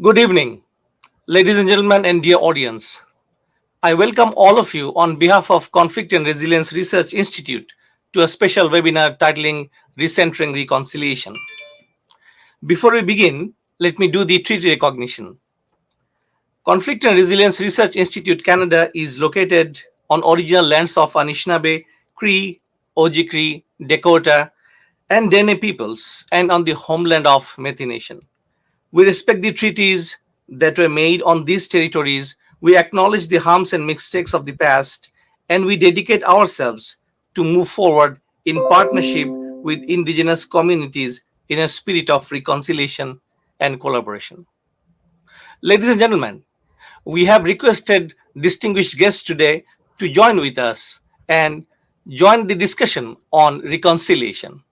Good evening, ladies and gentlemen, and dear audience. I welcome all of you on behalf of Conflict and Resilience Research Institute to a special webinar titling Recentering Reconciliation. Before we begin, let me do the treaty recognition. Conflict and Resilience Research Institute Canada is located on original lands of Anishinaabe, Cree, Ojibwe, Dakota, and Dene peoples, and on the homeland of Métis Nation. We respect the treaties that were made on these territories. We acknowledge the harms and mistakes of the past, and we dedicate ourselves to move forward in partnership with Indigenous communities in a spirit of reconciliation and collaboration. Ladies and gentlemen, we have requested distinguished guests today to join with us and join the discussion on reconciliation.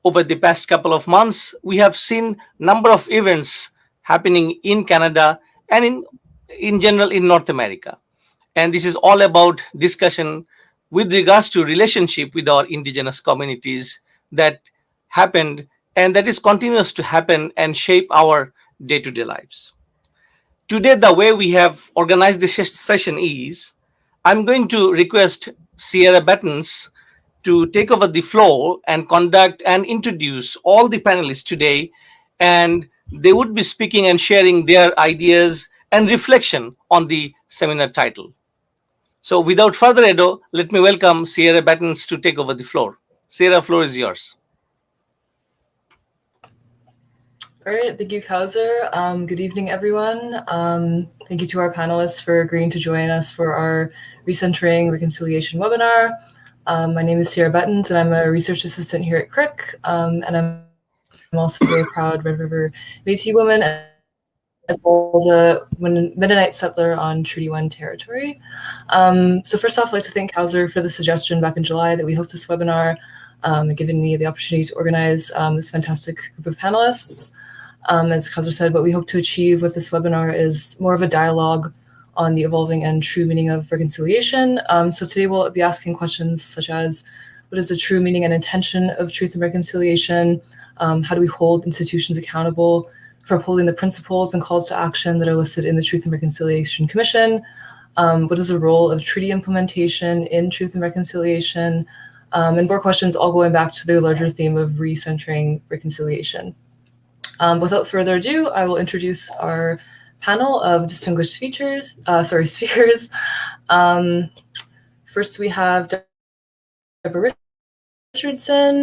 Over the past couple of months, we have seen number of events happening in Canada and in general in North America. And this is all about discussion with regards to relationship with our Indigenous communities that happened and that is continuous to happen and shape our day-to-day lives. Today, the way we have organized this session is, I'm going to request Sierra Buttons to take over the floor and conduct and introduce all the panelists today, and they would be speaking and sharing their ideas and reflection on the seminar title. So without further ado, let me welcome Sierra Buttons to take over the floor. Sierra, floor is yours. All right, thank you, Kauser. Good evening, everyone. Thank you to our panelists for agreeing to join us for our Recentering Reconciliation webinar. My name is Sierra Buttons, and I'm a research assistant here at CRRIC, and I'm also a proud Red River Métis woman, as well as a Mennonite settler on Treaty 1 territory. So first off, I'd like to thank Kauser for the suggestion back in July that we host this webinar, and giving me the opportunity to organize this fantastic group of panelists. As Kauser said, what we hope to achieve with this webinar is more of a dialogue on the evolving and true meaning of reconciliation. So today we'll be asking questions such as, what is the true meaning and intention of truth and reconciliation? How do we hold institutions accountable for upholding the principles and calls to action that are listed in the Truth and Reconciliation Commission? What is the role of treaty implementation in truth and reconciliation? And more questions all going back to the larger theme of recentering reconciliation. Without further ado, I will introduce our panel of distinguished speakers. First, we have Deborah Richardson.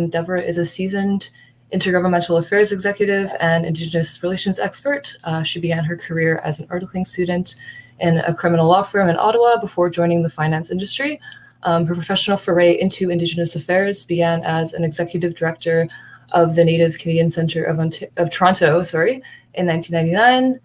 Deborah is a seasoned intergovernmental affairs executive and Indigenous relations expert. She began her career as an articling student in a criminal law firm in Ottawa before joining the finance industry. Her professional foray into Indigenous affairs began as an executive director of the Native Canadian Centre of Toronto, in 1999.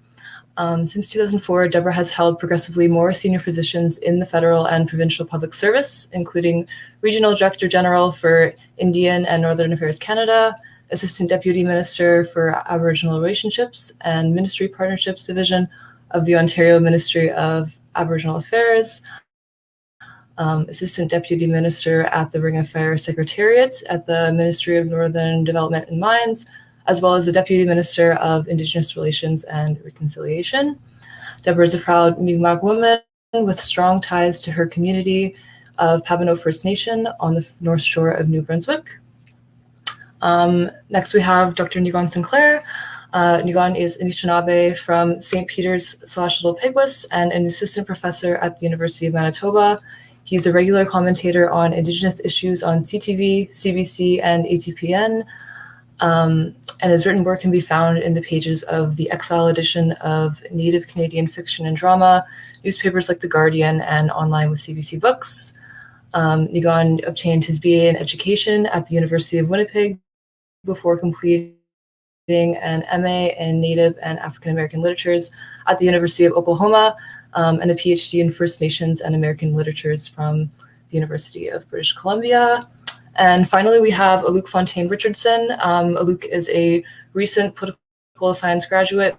Since 2004, Deborah has held progressively more senior positions in the federal and provincial public service, including Regional Director General for Indian and Northern Affairs Canada, Assistant Deputy Minister for Aboriginal Relationships and Ministry Partnerships Division of the Ontario Ministry of Aboriginal Affairs, Assistant Deputy Minister at the Ring of Fire Secretariat at the Ministry of Northern Development and Mines, as well as the Deputy Minister of Indigenous Relations and Reconciliation. Deborah is a proud Mi'kmaq woman with strong ties to her community of Pabineau First Nation on the North Shore of New Brunswick. Next, we have Dr. Negan Sinclair. Niigaan is Anishinaabe from St. Peter's/Little Pigwas and an assistant professor at the University of Manitoba. He's a regular commentator on Indigenous issues on CTV, CBC, and ATPN, and his written work can be found in the pages of the Exile edition of Native Canadian fiction and drama, newspapers like The Guardian, and online with CBC Books. Niigaan obtained his BA in education at the University of Winnipeg before completing an MA in Native and African American literatures at the University of Oklahoma, and a PhD in First Nations and American literatures from the University of British Columbia. And finally, we have Aluk Fontaine Richardson. Aluk is a recent political science graduate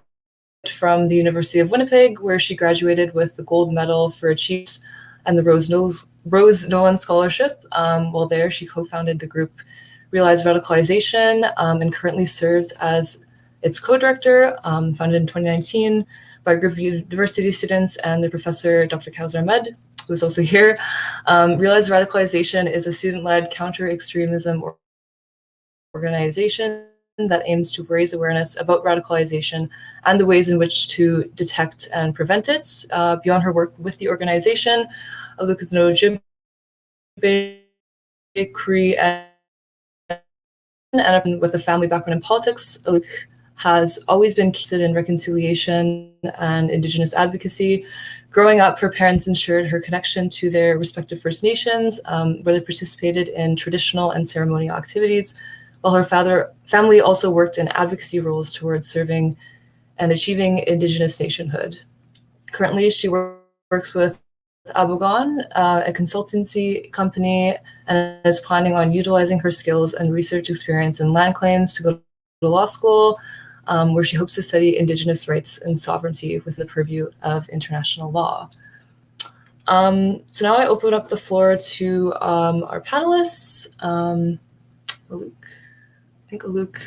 from the University of Winnipeg, where she graduated with the gold medal for achievement and the Rose Nolan Scholarship. While there, she co-founded the group Realize Radicalization, and currently serves as its co-director, founded in 2019 by a group of university students and the professor, Dr. Kauser Ahmed, who is also here. Realize Radicalization is a student-led counter-extremism organization that aims to raise awareness about radicalization and the ways in which to detect and prevent it. Beyond her work with the organization, Aluk is no CRRIC and with a family background in politics. Aluk has always been interested in reconciliation and Indigenous advocacy. Growing up, her parents ensured her connection to their respective First Nations, where they participated in traditional and ceremonial activities, while her family also worked in advocacy roles towards serving and achieving Indigenous nationhood. Currently, she works with Abogon, a consultancy company, and is planning on utilizing her skills and research experience in land claims to go to law school, where she hopes to study Indigenous rights and sovereignty within the purview of international law. So now I open up the floor to our panelists. Aluk. I think Aluk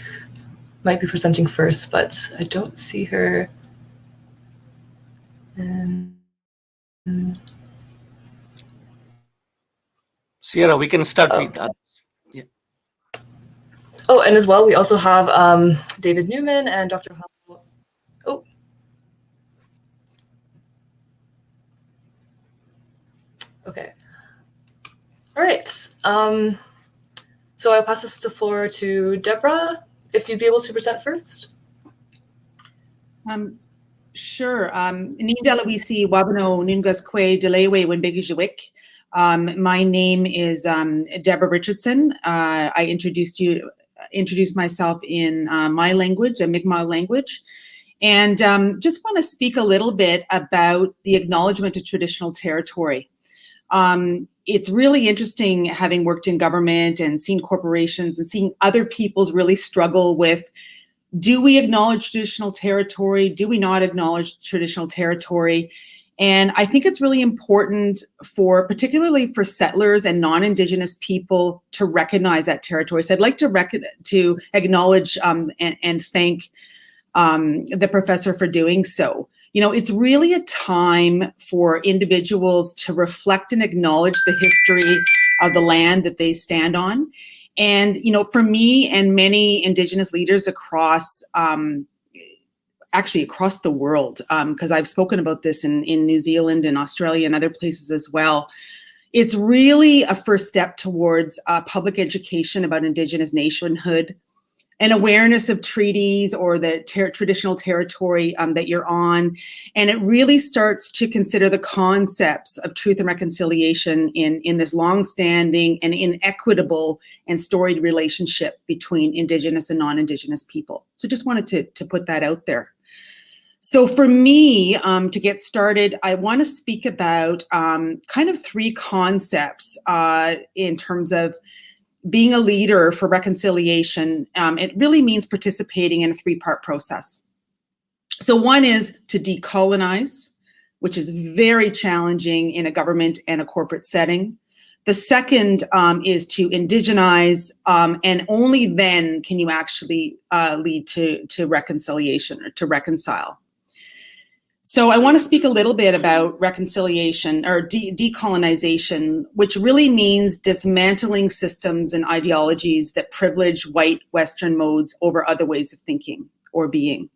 might be presenting first, but I don't see her. Sierra, we can start with that. Yeah. Oh, and as well, we also have David Newman and Dr. Hall. Oh. Okay. All right. So I'll pass this to floor to Deborah, if you'd be able to present first. Sure. Niigaanwewidam Niigaanwewidam. My name is Deborah Richardson. I introduced myself in my language, a Mi'kmaq language, and just want to speak a little bit about the acknowledgement of traditional territory. It's really interesting, having worked in government and seen corporations and seeing other peoples really struggle with, do we acknowledge traditional territory? Do we not acknowledge traditional territory? And I think it's really important particularly for settlers and non-Indigenous people to recognize that territory. So I'd like to acknowledge and thank the professor for doing so. You know, it's really a time for individuals to reflect and acknowledge the history of the land that they stand on. And, you know, for me and many Indigenous leaders across the world, because I've spoken about this in New Zealand and Australia and other places as well, it's really a first step towards public education about Indigenous nationhood, an awareness of treaties or the traditional territory that you're on. And it really starts to consider the concepts of truth and reconciliation in this long-standing and inequitable and storied relationship between Indigenous and non-Indigenous people. So just wanted to put that out there. So for me, to get started, I want to speak about kind of three concepts in terms of being a leader for reconciliation. It really means participating in a three-part process. So one is to decolonize, which is very challenging in a government and a corporate setting. The second is to indigenize, and only then can you actually lead to reconciliation or to reconcile. So I want to speak a little bit about reconciliation or decolonization, which really means dismantling systems and ideologies that privilege white Western modes over other ways of thinking or being.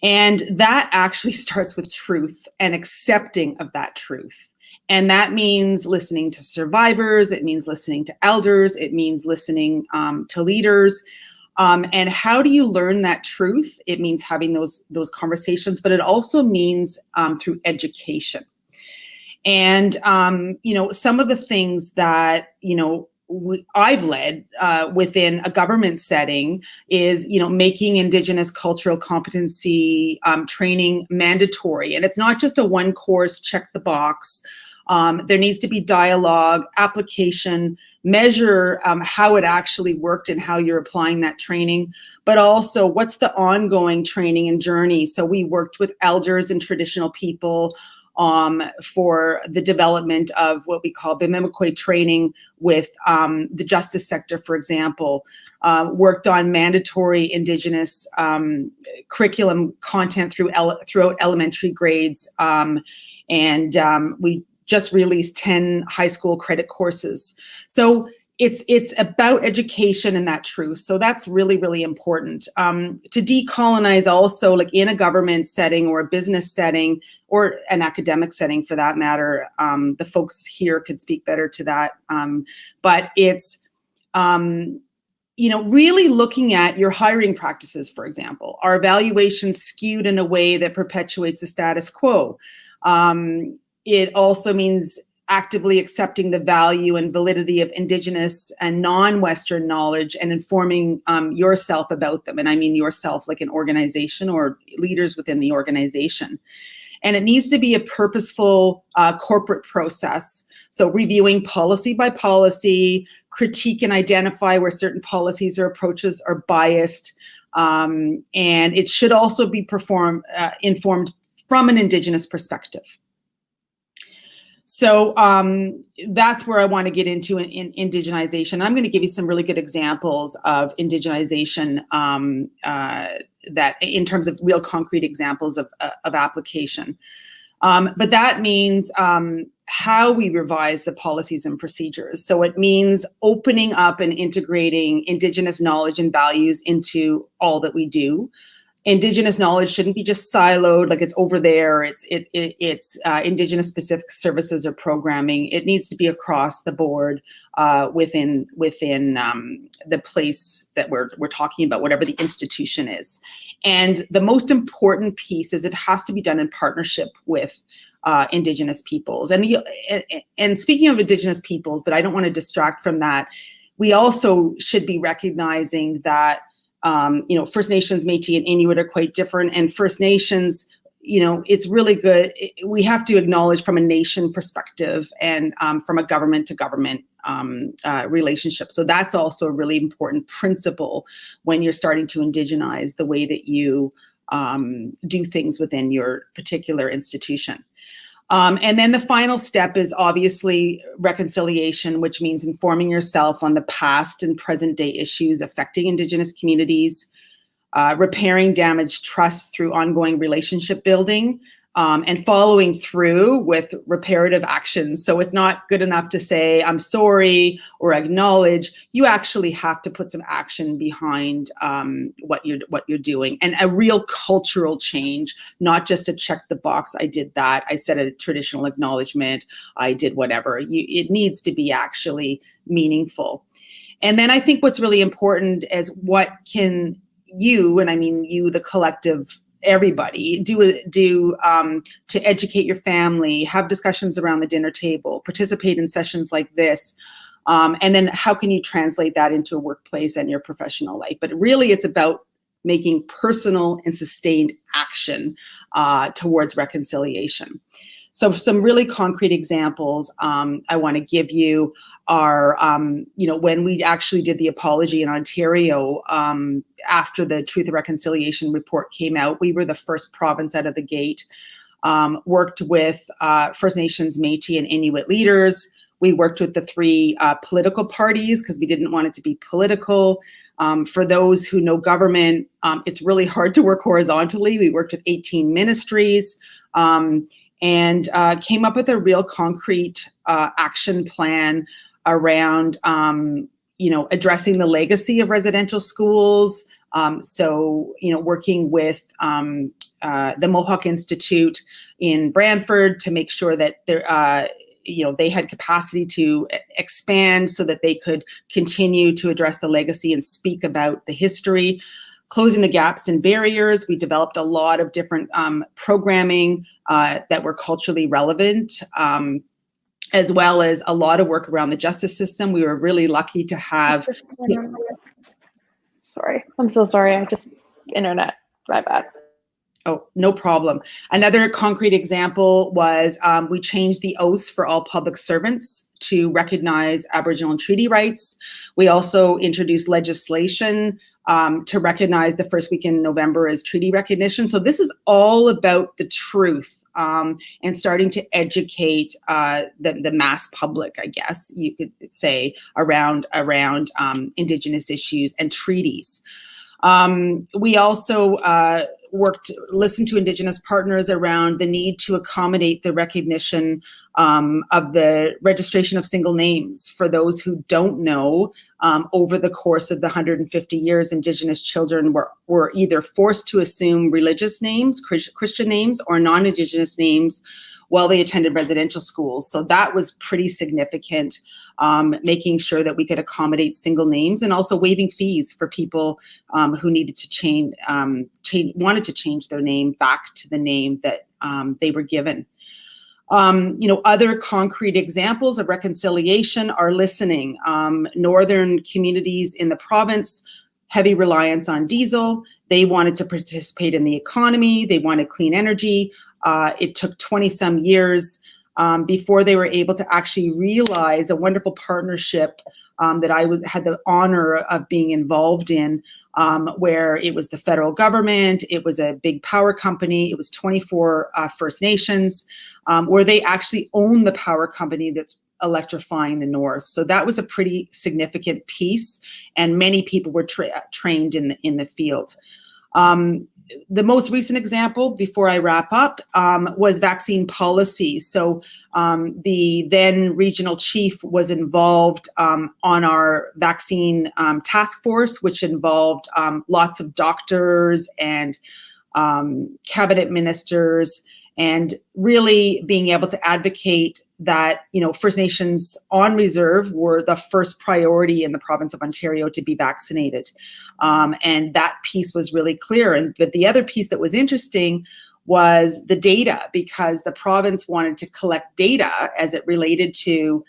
And that actually starts with truth and accepting of that truth. And that means listening to survivors, it means listening to elders, it means listening to leaders. And how do you learn that truth? It means having those conversations, but it also means through education. And, you know, some of the things that, you know, I've led within a government setting is, you know, making Indigenous cultural competency training mandatory. And it's not just a one course, check the box. There needs to be dialogue, application, measure how it actually worked and how you're applying that training, but also what's the ongoing training and journey. So we worked with elders and traditional people for the development of what we call Bimimikwe training with the justice sector, for example. Worked on mandatory Indigenous curriculum content throughout elementary grades, and we just released 10 high school credit courses. So it's about education and that truth. So that's really, really important. To decolonize also, like in a government setting or a business setting or an academic setting for that matter, the folks here could speak better to that. But it's, really looking at your hiring practices, for example. Are evaluations skewed in a way that perpetuates the status quo? It also means actively accepting the value and validity of Indigenous and non-Western knowledge and informing yourself about them. And I mean yourself like an organization or leaders within the organization. And it needs to be a purposeful corporate process. So reviewing policy by policy, critique and identify where certain policies or approaches are biased. And it should also be informed from an Indigenous perspective. So that's where I want to get into in indigenization. I'm going to give you some really good examples of indigenization that in terms of real concrete examples of application. But that means how we revise the policies and procedures. So it means opening up and integrating Indigenous knowledge and values into all that we do. Indigenous knowledge shouldn't be just siloed, like it's over there. It's Indigenous specific services or programming. It needs to be across the board within the place that we're talking about, whatever the institution is. And the most important piece is it has to be done in partnership with Indigenous peoples. And speaking of Indigenous peoples, but I don't want to distract from that, we also should be recognizing that First Nations, Métis, and Inuit are quite different. And First Nations, it's really good. We have to acknowledge from a nation perspective and from a government to government relationship. So that's also a really important principle when you're starting to indigenize the way that you do things within your particular institution. And then the final step is obviously reconciliation, which means informing yourself on the past and present day issues affecting Indigenous communities, repairing damaged trust through ongoing relationship building, and following through with reparative actions. So it's not good enough to say, I'm sorry, or acknowledge. You actually have to put some action behind what you're doing, and a real cultural change, not just to check the box. I did that. I said a traditional acknowledgement. I did whatever. It needs to be actually meaningful. And then I think what's really important is what can you, and I mean you, the collective, everybody do to educate your family, have discussions around the dinner table, participate in sessions like this, and then how can you translate that into a workplace and your professional life? But really it's about making personal and sustained action towards reconciliation. So some really concrete examples I want to give you are, when we actually did the apology in Ontario after the Truth and Reconciliation report came out, we were the first province out of the gate, worked with First Nations, Métis, and Inuit leaders. We worked with the three political parties because we didn't want it to be political. For those who know government, it's really hard to work horizontally. We worked with 18 ministries. And came up with a real concrete action plan around, addressing the legacy of residential schools. Working with the Mohawk Institute in Brantford to make sure that they had capacity to expand so that they could continue to address the legacy and speak about the history. Closing the gaps and barriers. We developed a lot of different programming that were culturally relevant, as well as a lot of work around the justice system. We were really lucky to have. Sorry, I'm so sorry. Internet, my bad. Oh, no problem. Another concrete example was we changed the oaths for all public servants to recognize Aboriginal and treaty rights. We also introduced legislation to recognize the first week in November as treaty recognition. So this is all about the truth. and starting to educate the mass public, I guess you could say, around Indigenous issues and treaties. We also listened to Indigenous partners around the need to accommodate the recognition of the registration of single names. For those who don't know, over the course of the 150 years, Indigenous children were either forced to assume religious names, Christian names, or non-Indigenous names while they attended residential schools. So that was pretty significant, making sure that we could accommodate single names, and also waiving fees for people who needed to wanted to change their name back to the name that they were given. Other concrete examples of reconciliation are listening. Northern communities in the province, heavy reliance on diesel. They wanted to participate in the economy. They wanted clean energy. It took 20-some years before they were able to actually realize a wonderful partnership that I had the honor of being involved in, where it was the federal government, it was a big power company, it was 24 First Nations, where they actually own the power company that's electrifying the north. So that was a pretty significant piece, and many people were trained in the field. The most recent example, before I wrap up, was vaccine policy. So the then regional chief was involved on our vaccine task force, which involved lots of doctors and cabinet ministers, and really being able to advocate that, First Nations on reserve were the first priority in the province of Ontario to be vaccinated. And that piece was really clear. But the other piece that was interesting was the data, because the province wanted to collect data as it related to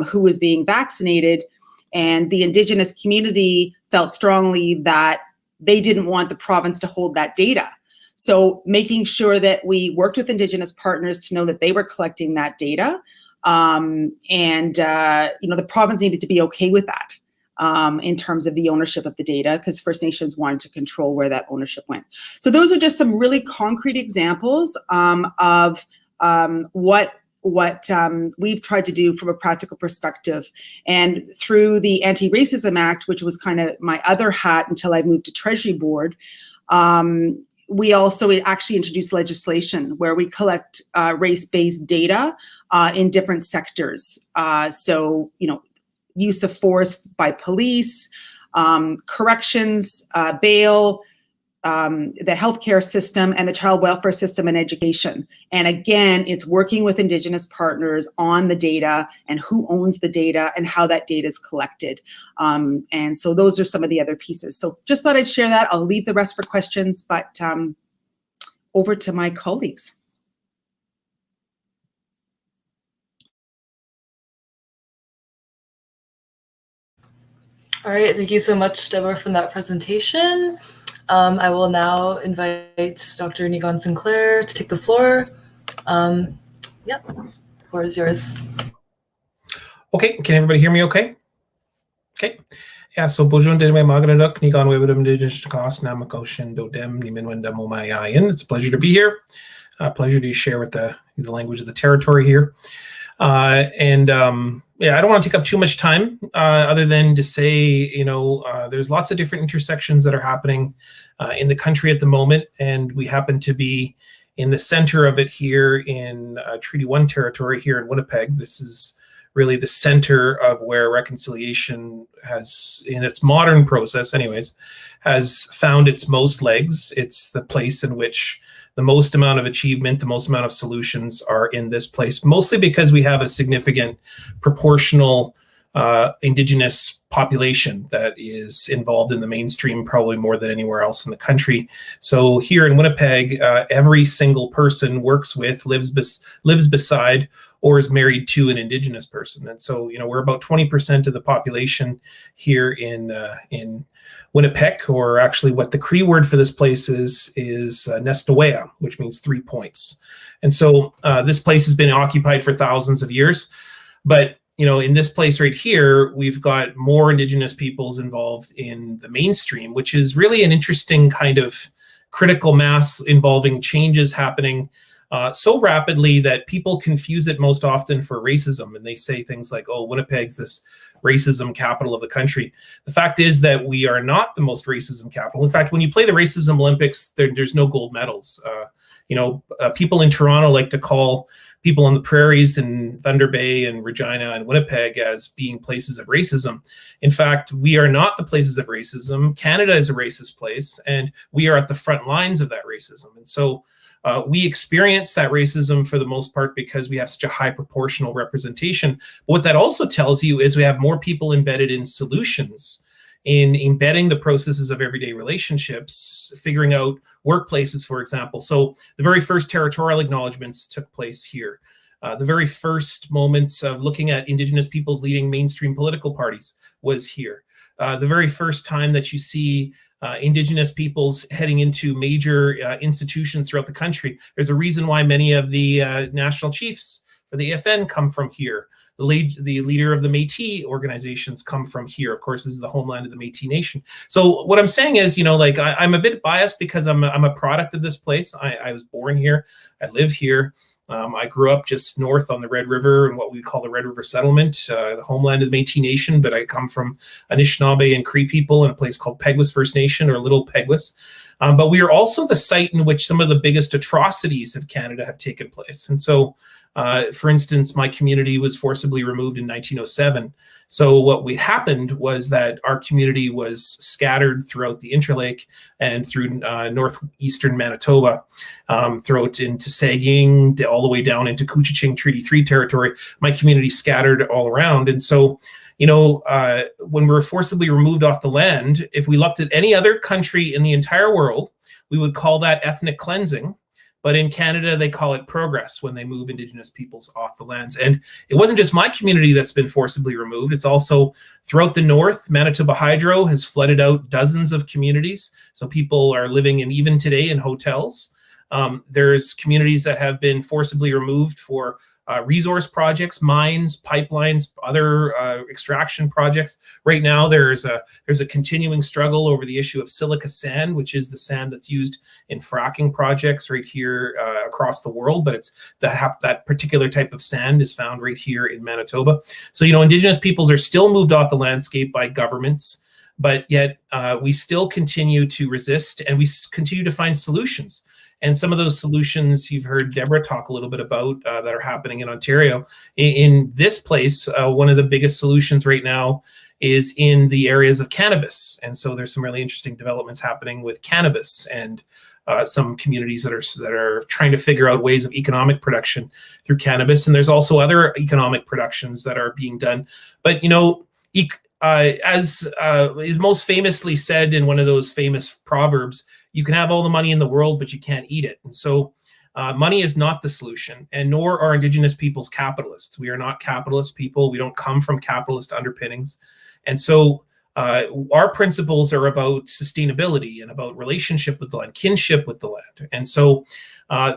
who was being vaccinated. And the Indigenous community felt strongly that they didn't want the province to hold that data. So making sure that we worked with Indigenous partners to know that they were collecting that data, the province needed to be okay with that in terms of the ownership of the data, because First Nations wanted to control where that ownership went. So those are just some really concrete examples of what we've tried to do from a practical perspective. And through the Anti-Racism Act, which was kind of my other hat until I moved to Treasury Board, we also actually introduced legislation where we collect race-based data in different sectors. So, use of force by police, corrections, bail, the healthcare system, and the child welfare system and education. And again, it's working with Indigenous partners on the data and who owns the data and how that data is collected. And so those are some of the other pieces. So just thought I'd share that. I'll leave the rest for questions, but over to my colleagues. All right, thank you so much, Deborah, for that presentation. I will now invite Dr. Negan Sinclair to take the floor. The floor is yours. Okay, can everybody hear me okay? Okay. Yeah, so bonjour de Maganaduk, Niigaanwewidam, Indigenous Namakoshin, Dodem, Niigaanwewidam, Omayayan. It's a pleasure to be here. Pleasure to share with the language of the territory here. I don't want to take up too much time other than to say, there's lots of different intersections that are happening in the country at the moment, and we happen to be in the center of it here in Treaty 1 territory here in Winnipeg. This is really the center of where reconciliation has, in its modern process anyways, has found its most legs. It's the place in which the most amount of achievement, the most amount of solutions are in this place, mostly because we have a significant proportional Indigenous population that is involved in the mainstream, probably more than anywhere else in the country. So here in Winnipeg, every single person works with, lives beside, or is married to an Indigenous person. And so, we're about 20% of the population here in Winnipeg, or actually what the Cree word for this place is Nestawea, which means 3 points. And so this place has been occupied for thousands of years. But, in this place right here, we've got more Indigenous peoples involved in the mainstream, which is really an interesting kind of critical mass involving changes happening so rapidly that people confuse it most often for racism. And they say things like, oh, Winnipeg's this racism capital of the country. The fact is that we are not the most racism capital. In fact, when you play the Racism Olympics, there's no gold medals. People in Toronto like to call people on the prairies in Thunder Bay and Regina and Winnipeg as being places of racism. In fact, we are not the places of racism. Canada is a racist place, and we are at the front lines of that racism. And so we experience that racism for the most part because we have such a high proportional representation. But what that also tells you is we have more people embedded in solutions, in embedding the processes of everyday relationships, figuring out workplaces, for example. So the very first territorial acknowledgements took place here. The very first moments of looking at Indigenous peoples leading mainstream political parties was here. The very first time that you see Indigenous peoples heading into major institutions throughout the country. There's a reason why many of the national chiefs for the AFN come from here. The leader of the Métis organizations come from here. Of course, this is the homeland of the Métis Nation. So what I'm saying is, I'm a bit biased because I'm a product of this place. I was born here. I live here. I grew up just north on the Red River in what we call the Red River Settlement, the homeland of the Métis Nation, but I come from Anishinaabe and Cree people in a place called Peguis First Nation, or Little Peguis. But we are also the site in which some of the biggest atrocities of Canada have taken place. And so, for instance, my community was forcibly removed in 1907. So what happened was that our community was scattered throughout the Interlake and through northeastern Manitoba, throughout into Saugeen, all the way down into Couchiching Treaty 3 territory. My community scattered all around. And so, when we were forcibly removed off the land, if we looked at any other country in the entire world, we would call that ethnic cleansing. But in Canada, they call it progress when they move Indigenous peoples off the lands. And it wasn't just my community that's been forcibly removed. It's also throughout the north. Manitoba Hydro has flooded out dozens of communities. So people are living even today in hotels. There's communities that have been forcibly removed for resource projects, mines, pipelines, other extraction projects. Right now, there's a continuing struggle over the issue of silica sand, which is the sand that's used in fracking projects right here across the world. But it's that particular type of sand is found right here in Manitoba. So, Indigenous peoples are still moved off the landscape by governments, but yet we still continue to resist, and we continue to find solutions. And some of those solutions you've heard Deborah talk a little bit about that are happening in Ontario. In this place, one of the biggest solutions right now is in the areas of cannabis. And so there's some really interesting developments happening with cannabis, and some communities that are trying to figure out ways of economic production through cannabis. And there's also other economic productions that are being done. But, as is most famously said in one of those famous proverbs, you can have all the money in the world, but you can't eat it. And so money is not the solution, and nor are Indigenous peoples capitalists. We are not capitalist people. We don't come from capitalist underpinnings. And so our principles are about sustainability and about relationship with the land, kinship with the land. And so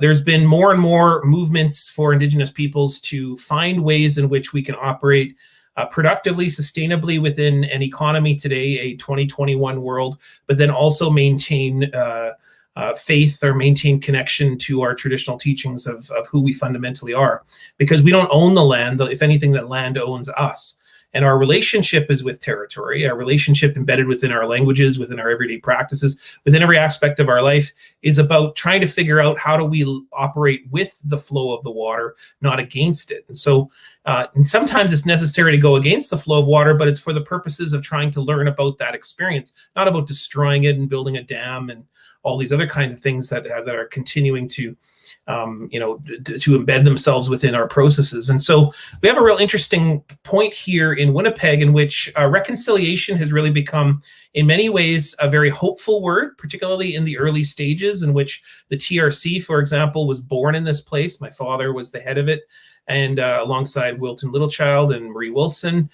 there's been more and more movements for Indigenous peoples to find ways in which we can operate productively, sustainably within an economy today, a 2021 world, but then also maintain faith or maintain connection to our traditional teachings of who we fundamentally are. Because we don't own the land. If anything, that land owns us. And our relationship is with territory. Our relationship embedded within our languages, within our everyday practices, within every aspect of our life is about trying to figure out how do we operate with the flow of the water, not against it. And so and sometimes it's necessary to go against the flow of water, but it's for the purposes of trying to learn about that experience, not about destroying it and building a dam and all these other kind of things that are continuing to embed themselves within our processes. And so we have a real interesting point here in Winnipeg in which reconciliation has really become, in many ways, a very hopeful word, particularly in the early stages in which the TRC, for example, was born in this place. My father was the head of it, and alongside Wilton Littlechild and Marie Wilson.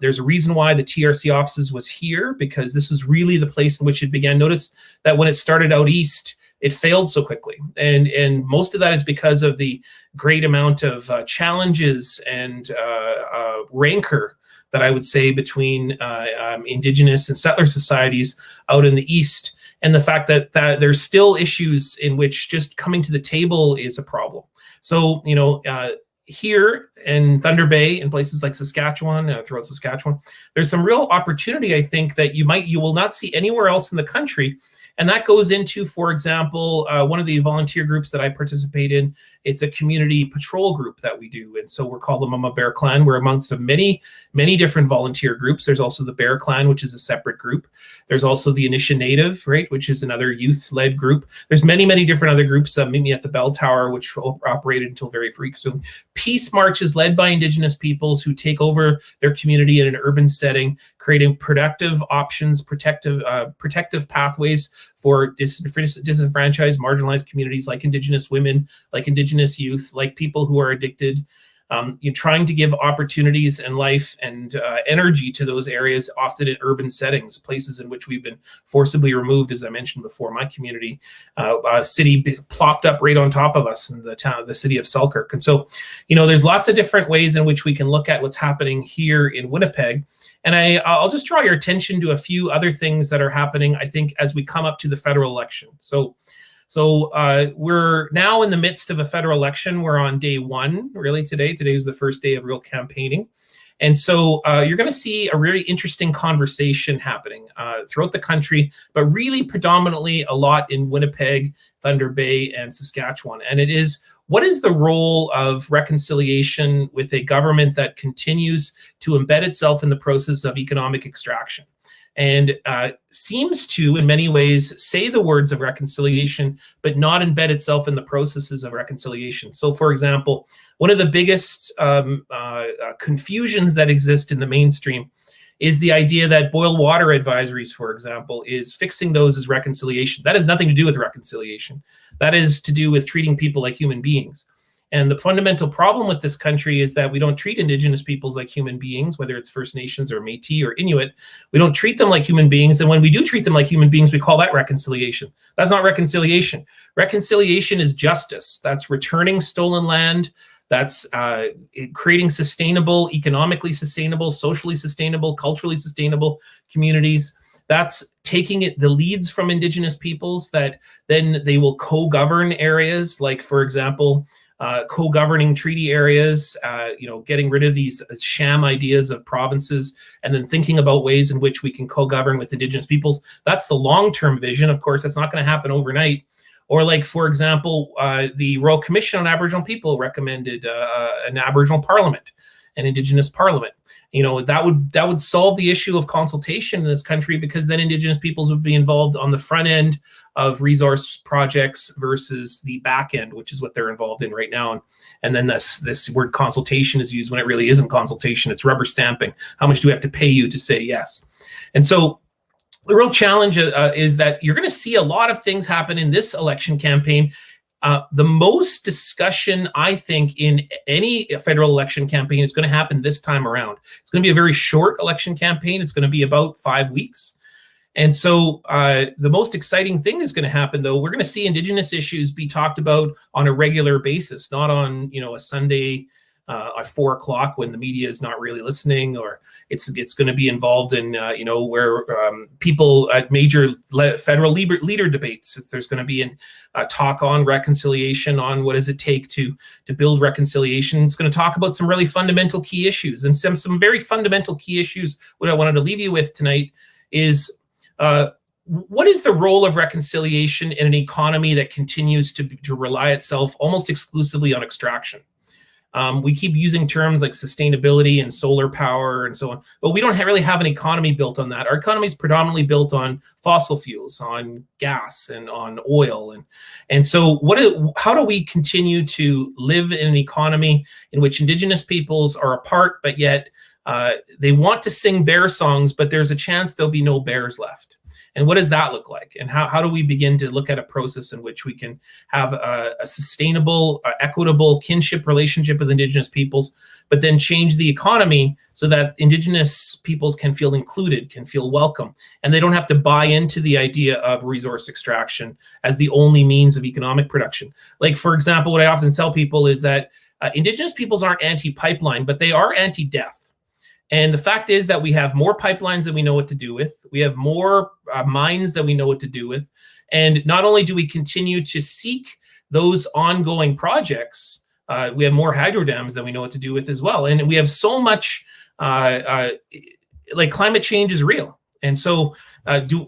There's a reason why the TRC offices was here, because this was really the place in which it began. Notice that when it started out east, it failed so quickly. And most of that is because of the great amount of challenges and rancor that I would say between Indigenous and settler societies out in the East. and the fact that there's still issues in which just coming to the table is a problem. So, here in Thunder Bay and places like Saskatchewan, throughout Saskatchewan, there's some real opportunity, I think, that you will not see anywhere else in the country. And that goes into, for example, one of the volunteer groups that I participate in. It's a community patrol group that we do. And so we're called the Mama Bear Clan. We're amongst many, many different volunteer groups. There's also the Bear Clan, which is a separate group. There's also the Initiative, right, which is another youth-led group. There's many, many different other groups. Meet Me at the Bell Tower, which operated until very recently. Peace marches led by Indigenous peoples who take over their community in an urban setting, creating productive options, protective pathways for disenfranchised, marginalized communities like Indigenous women, like Indigenous youth, like people who are addicted. You're trying to give opportunities and life and energy to those areas, often in urban settings, places in which we've been forcibly removed, as I mentioned before. My community, a city plopped up right on top of us in the city of Selkirk. And so, there's lots of different ways in which we can look at what's happening here in Winnipeg. And I'll just draw your attention to a few other things that are happening, I think, as we come up to the federal election. So we're now in the midst of a federal election. We're on day one, really, today. Today is the first day of real campaigning. And so you're going to see a really interesting conversation happening throughout the country, but really predominantly a lot in Winnipeg, Thunder Bay, and Saskatchewan. And it is, what is the role of reconciliation with a government that continues to embed itself in the process of economic extraction? And seems to, in many ways, say the words of reconciliation, but not embed itself in the processes of reconciliation. So, for example, one of the biggest confusions that exist in the mainstream is the idea that boil water advisories, for example, is fixing those as reconciliation. That has nothing to do with reconciliation. That is to do with treating people like human beings. And the fundamental problem with this country is that we don't treat Indigenous peoples like human beings, whether it's First Nations or Métis or Inuit. We don't treat them like human beings. And when we do treat them like human beings, we call that reconciliation. That's not reconciliation. Reconciliation is justice. That's returning stolen land. That's creating sustainable, economically sustainable, socially sustainable, culturally sustainable communities. That's taking the leads from Indigenous peoples that then they will co-govern areas, like, for example, co-governing treaty areas, getting rid of these sham ideas of provinces, and then thinking about ways in which we can co-govern with Indigenous peoples. That's the long-term vision. Of course, that's not going to happen overnight. Or, like, for example, the Royal Commission on Aboriginal People recommended an Aboriginal Parliament, an Indigenous Parliament. That would solve the issue of consultation in this country, because then Indigenous peoples would be involved on the front end of resource projects versus the back end, which is what they're involved in right now. And then this word consultation is used when it really isn't consultation. It's rubber stamping. How much do we have to pay you to say yes? And so the real challenge is that you're going to see a lot of things happen in this election campaign. The most discussion, I think, in any federal election campaign is going to happen this time around. It's going to be a very short election campaign. It's going to be about 5 weeks. And so the most exciting thing is going to happen, though. We're going to see Indigenous issues be talked about on a regular basis, not on, a Sunday at 4 o'clock when the media is not really listening, or it's going to be involved in, where people at major federal leader debates. There's going to be a talk on reconciliation, on what does it take to build reconciliation. It's going to talk about some really fundamental key issues, and some very fundamental key issues. What I wanted to leave you with tonight is, what is the role of reconciliation in an economy that continues to rely itself almost exclusively on extraction? We keep using terms like sustainability and solar power and so on, but we don't really have an economy built on that. Our economy is predominantly built on fossil fuels, on gas, and on oil. And so how do we continue to live in an economy in which Indigenous peoples are a part, but yet they want to sing bear songs, but there's a chance there'll be no bears left? And what does that look like? And how do we begin to look at a process in which we can have a sustainable, equitable kinship relationship with Indigenous peoples, but then change the economy so that Indigenous peoples can feel included, can feel welcome, and they don't have to buy into the idea of resource extraction as the only means of economic production. Like, for example, what I often tell people is that Indigenous peoples aren't anti-pipeline, but they are anti-death. And the fact is that we have more pipelines than we know what to do with. We have more mines than we know what to do with. And not only do we continue to seek those ongoing projects, we have more hydro dams than we know what to do with as well. And we have so much, like climate change is real. And so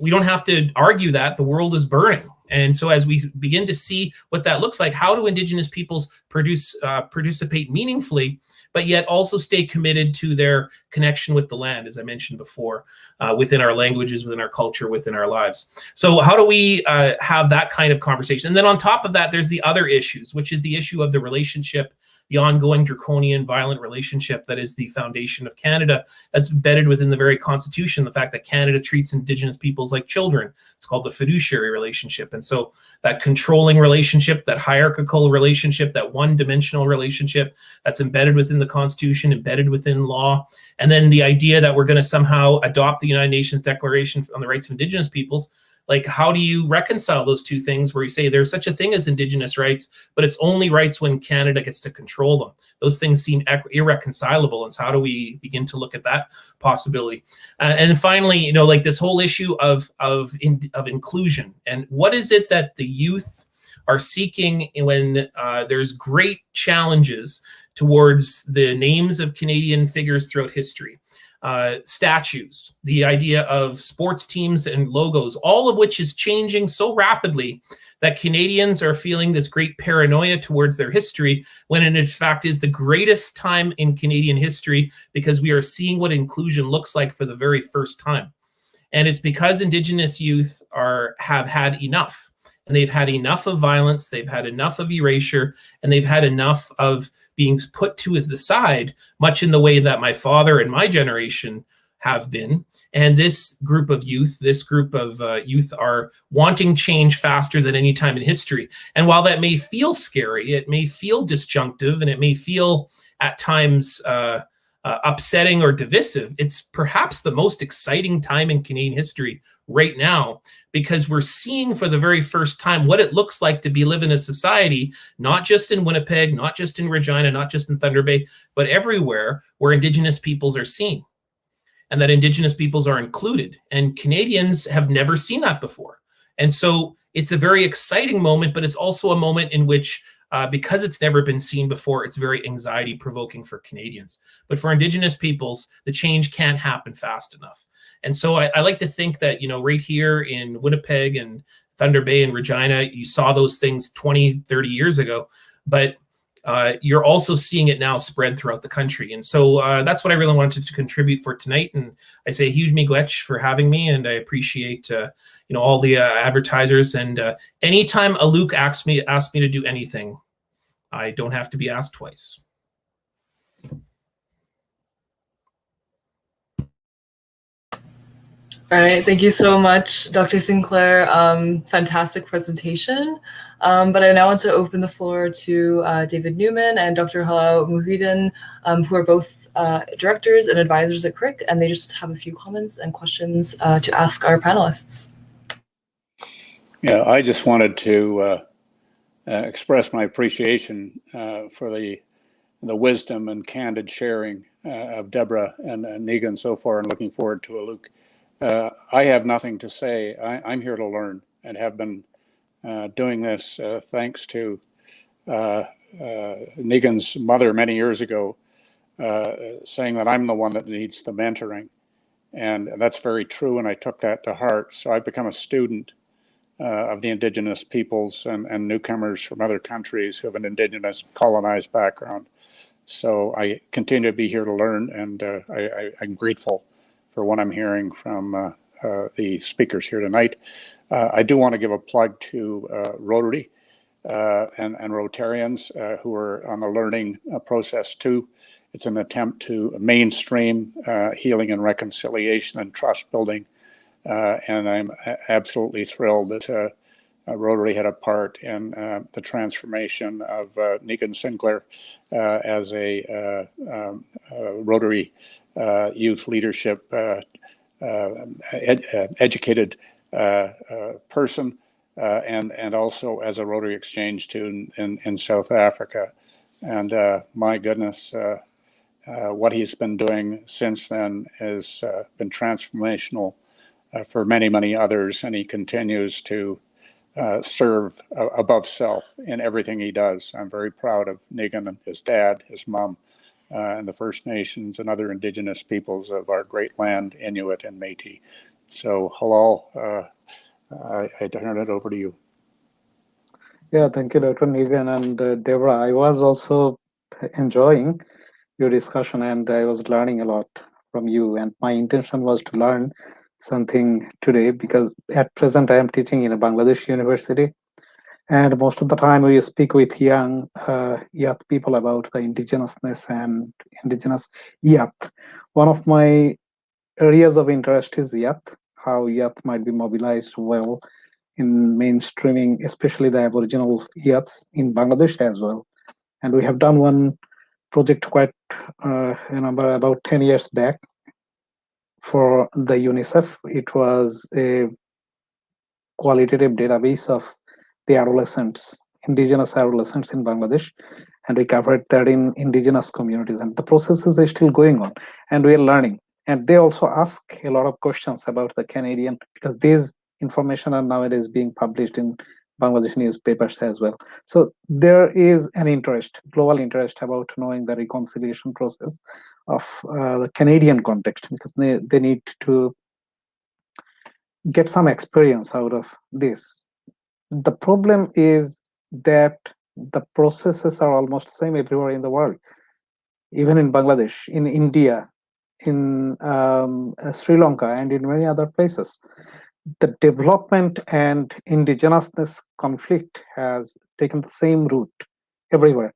we don't have to argue that the world is burning. And so as we begin to see what that looks like, how do Indigenous peoples participate meaningfully, but yet also stay committed to their connection with the land, as I mentioned before, within our languages, within our culture, within our lives. So how do we have that kind of conversation? And then on top of that, there's the other issues, which is the issue of the relationship, the ongoing draconian violent relationship that is the foundation of Canada, that's embedded within the very Constitution, the fact that Canada treats Indigenous peoples like children. It's called the fiduciary relationship. And so that controlling relationship, that hierarchical relationship, that one-dimensional relationship that's embedded within the Constitution, embedded within law, and then the idea that we're going to somehow adopt the United Nations Declaration on the Rights of Indigenous Peoples. Like, how do you reconcile those two things where you say there's such a thing as Indigenous rights, but it's only rights when Canada gets to control them? Those things seem irreconcilable. And so how do we begin to look at that possibility? And finally, like this whole issue of inclusion, and what is it that the youth are seeking when there's great challenges towards the names of Canadian figures throughout history? Statues, the idea of sports teams and logos, all of which is changing so rapidly that Canadians are feeling this great paranoia towards their history, when it in fact is the greatest time in Canadian history, because we are seeing what inclusion looks like for the very first time. And it's because Indigenous youth have had enough. And they've had enough of violence, they've had enough of erasure, and they've had enough of being put to the side, much in the way that my father and my generation have been. And this group of youth are wanting change faster than any time in history. And while that may feel scary, it may feel disjunctive, and it may feel at times upsetting or divisive, it's perhaps the most exciting time in Canadian history right now, because we're seeing for the very first time what it looks like to live in a society, not just in Winnipeg, not just in Regina, not just in Thunder Bay, but everywhere where Indigenous peoples are seen, and that Indigenous peoples are included. And Canadians have never seen that before. And so it's a very exciting moment, but it's also a moment in which, because it's never been seen before, it's very anxiety provoking for Canadians. But for Indigenous peoples, the change can't happen fast enough. And so I like to think that, right here in Winnipeg and Thunder Bay and Regina, you saw those things 20, 30 years ago, but you're also seeing it now spread throughout the country. And so that's what I really wanted to contribute for tonight. And I say a huge miigwech for having me, and I appreciate all the advertisers. And anytime Aluk asks me to do anything, I don't have to be asked twice. All right, thank you so much, Dr. Sinclair. Fantastic presentation. But I now want to open the floor to David Newman and Dr. Niigaanwewidam, who are both directors and advisors at CRRIC, and they just have a few comments and questions to ask our panelists. Yeah, I just wanted to express my appreciation for the wisdom and candid sharing of Deborah and Negan so far, and looking forward to Aluk. I have nothing to say. I'm here to learn, and have been doing this thanks to Negan's mother many years ago, saying that I'm the one that needs the mentoring. And that's very true, and I took that to heart. So I've become a student of the Indigenous peoples and newcomers from other countries who have an Indigenous colonized background. So I continue to be here to learn, and I'm grateful for what I'm hearing from the speakers here tonight. I do want to give a plug to Rotary and Rotarians who are on the learning process too. It's an attempt to mainstream healing and reconciliation and trust building. And I'm absolutely thrilled that Rotary had a part in the transformation of Negan Sinclair as a Rotary youth leadership educated person, and also as a Rotary exchange student in South Africa. And my goodness, what he's been doing since then has been transformational for many, many others, and he continues to serve above self in everything he does. I'm very proud of Niigaan and his dad, his mom, and the First Nations and other Indigenous peoples of our great land, Inuit and Métis. So, Halal, I turn it over to you. Yeah, thank you, Dr. Negan and Deborah. I was also enjoying your discussion and I was learning a lot from you. And my intention was to learn something today because at present I am teaching in a Bangladesh university. And most of the time we speak with young people about the indigenousness and indigenous youth. One of my areas of interest is youth, how youth might be mobilized well in mainstreaming, especially the Aboriginal youths in Bangladesh as well. And we have done one project quite about 10 years back for the UNICEF. It was a qualitative database of the adolescents, indigenous adolescents in Bangladesh, and we covered that in indigenous communities. And the processes are still going on, and we are learning. And they also ask a lot of questions about the Canadian, because these information are nowadays being published in Bangladeshi newspapers as well. So there is an interest, global interest about knowing the reconciliation process of the Canadian context, because they need to get some experience out of this. The problem is that the processes are almost same everywhere in the world, even in Bangladesh, in India, in Sri Lanka, and in many other places. The development and indigenousness conflict has taken the same route everywhere,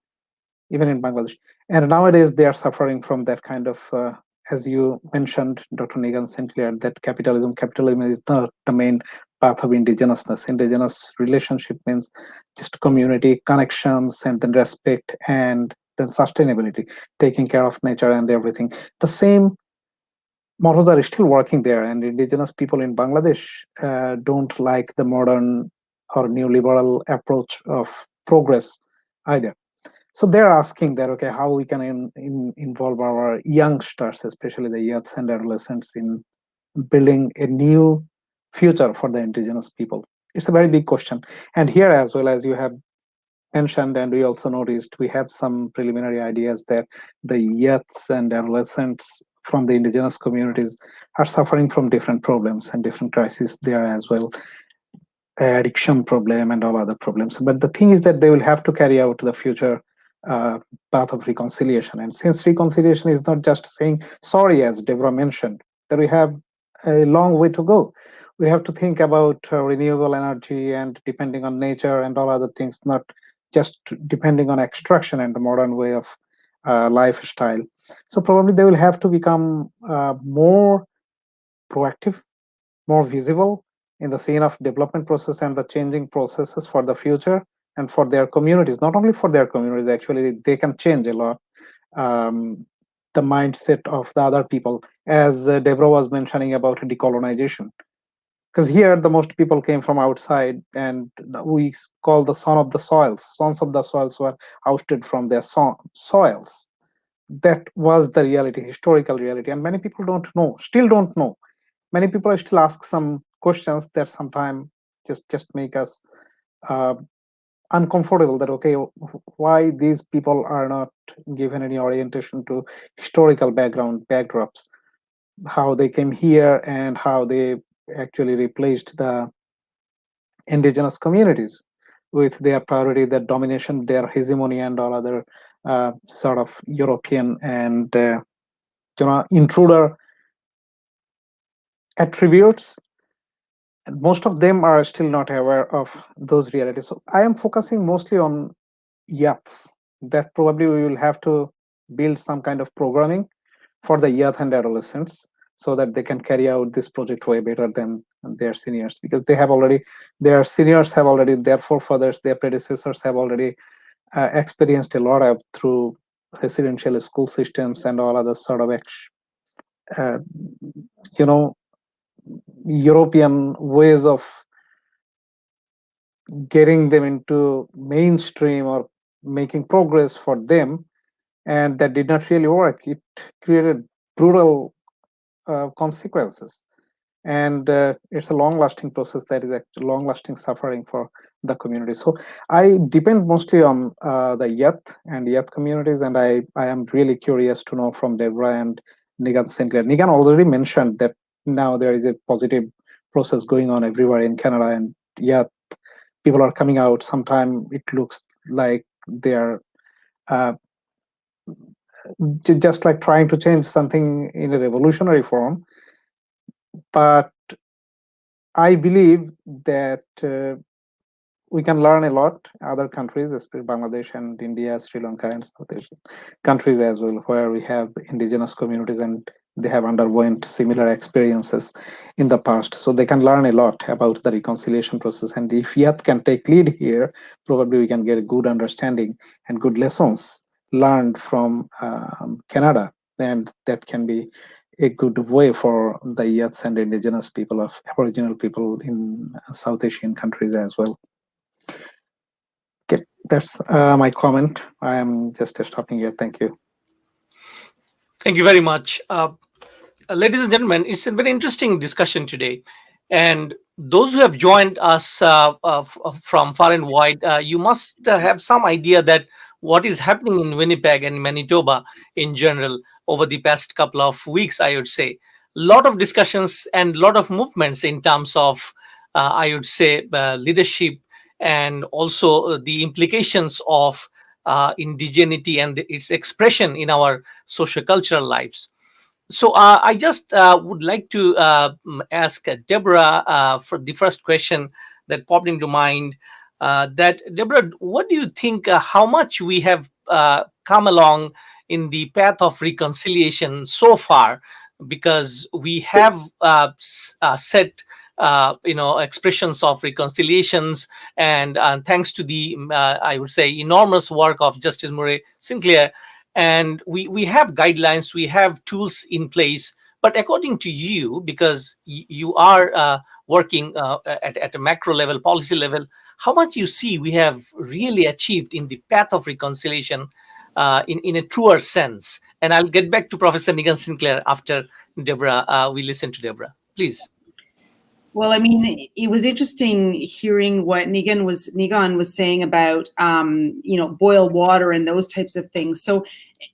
even in Bangladesh. And nowadays they are suffering from that kind of, as you mentioned, Dr. Negan Sinclair, that capitalism is not the main path of indigenousness. Indigenous relationship means just community connections and then respect and then sustainability, taking care of nature and everything. The same models are still working there, and indigenous people in Bangladesh don't like the modern or neoliberal approach of progress either. So they're asking that, okay, how we can involve our youngsters, especially the youths and adolescents, in building a new future for the indigenous people. It's a very big question. And here, as well as you have mentioned, and we also noticed, we have some preliminary ideas that the youths and adolescents from the indigenous communities are suffering from different problems and different crises there as well, addiction problem and all other problems. But the thing is that they will have to carry out the future path of reconciliation. And since reconciliation is not just saying sorry, as Deborah mentioned, that we have a long way to go. We have to think about renewable energy and depending on nature and all other things, not just depending on extraction and the modern way of lifestyle. So probably they will have to become more proactive, more visible in the scene of development process and the changing processes for the future and for their communities. Not only for their communities, actually, they can change a lot the mindset of the other people, as Deborah was mentioning about decolonization. Because here, the most people came from outside, and we call the sons of the soils were ousted from their soils. That was the reality, historical reality, and many people still don't know. Many people still ask some questions that sometimes just make us uncomfortable, that okay, why these people are not given any orientation to historical backdrops, how they came here and how they actually replaced the indigenous communities with their priority, their domination, their hegemony, and all other sort of European and intruder attributes. And most of them are still not aware of those realities. So I am focusing mostly on youths, that probably we will have to build some kind of programming for the youth and adolescents so that they can carry out this project way better than their seniors, because their seniors have already, their forefathers, their predecessors have already experienced a lot of through residential school systems and all other sort of uh, European ways of getting them into mainstream or making progress for them, and that did not really work. It created brutal consequences. and it's a long-lasting process that is actually long-lasting suffering for the community. So I depend mostly on the youth communities, and I am really curious to know from Deborah and Negan Sinclair. Negan already mentioned that now there is a positive process going on everywhere in Canada, and people are coming out. Sometimes it looks like they're just like trying to change something in a revolutionary form. But I believe that we can learn a lot. Other countries, especially Bangladesh and India, Sri Lanka, and South Asian countries as well, where we have indigenous communities and they have underwent similar experiences in the past. So they can learn a lot about the reconciliation process. And if youth can take lead here, probably we can get a good understanding and good lessons learned from Canada. And that can be a good way for the youths and indigenous people of Aboriginal people in South Asian countries as well. Okay, that's my comment. I am just stopping here. Thank you. Thank you very much. Ladies and gentlemen, it's a very interesting discussion today. And those who have joined us from far and wide, you must have some idea that what is happening in Winnipeg and Manitoba in general over the past couple of weeks, I would say. A lot of discussions and a lot of movements in terms of, I would say, leadership, and also the implications of indigeneity and its expression in our sociocultural lives. So I just would like to ask Deborah for the first question that popped into mind. That Deborah, what do you think? How much we have come along in the path of reconciliation so far? Because we have set expressions of reconciliations, and thanks to the I would say enormous work of Justice Murray Sinclair. And we have guidelines, we have tools in place. But according to you, because you are working at a macro level, policy level, how much you see we have really achieved in the path of reconciliation in a truer sense? And I'll get back to Professor Negan Sinclair after Deborah. We listen to Deborah, please. Well, I mean, it was interesting hearing what Negan was saying about, boil water and those types of things. So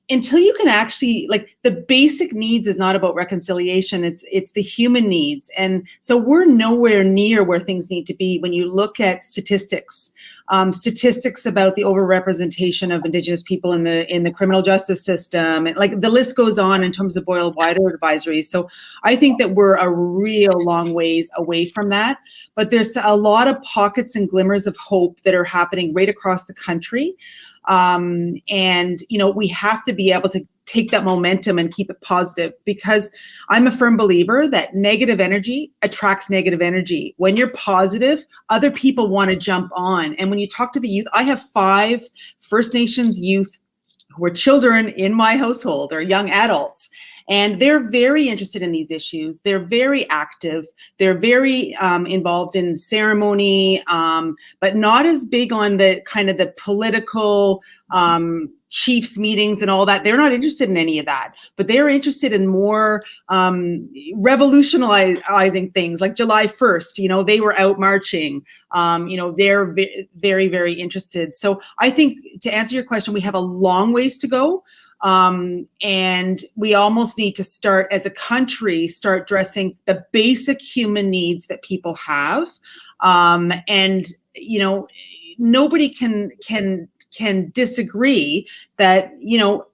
until you can actually, like, the basic needs is not about reconciliation, it's the human needs. And so we're nowhere near where things need to be when you look at statistics about the overrepresentation of Indigenous people in the criminal justice system. Like, the list goes on in terms of boil water advisories. So I think that we're a real long ways away from that. But there's a lot of pockets and glimmers of hope that are happening right across the country. And, we have to be able to take that momentum and keep it positive, because I'm a firm believer that negative energy attracts negative energy. When you're positive, other people want to jump on. And when you talk to the youth, I have 5 First Nations youth who are children in my household, or young adults. And they're very interested in these issues. They're very active. They're very involved in ceremony, but not as big on the kind of the political chiefs meetings and all that. They're not interested in any of that, but they're interested in more revolutionizing things, like July 1st, they were out marching. They're very, very interested. So I think, to answer your question, we have a long ways to go. And we almost need to start, as a country, start addressing the basic human needs that people have. And nobody can disagree that,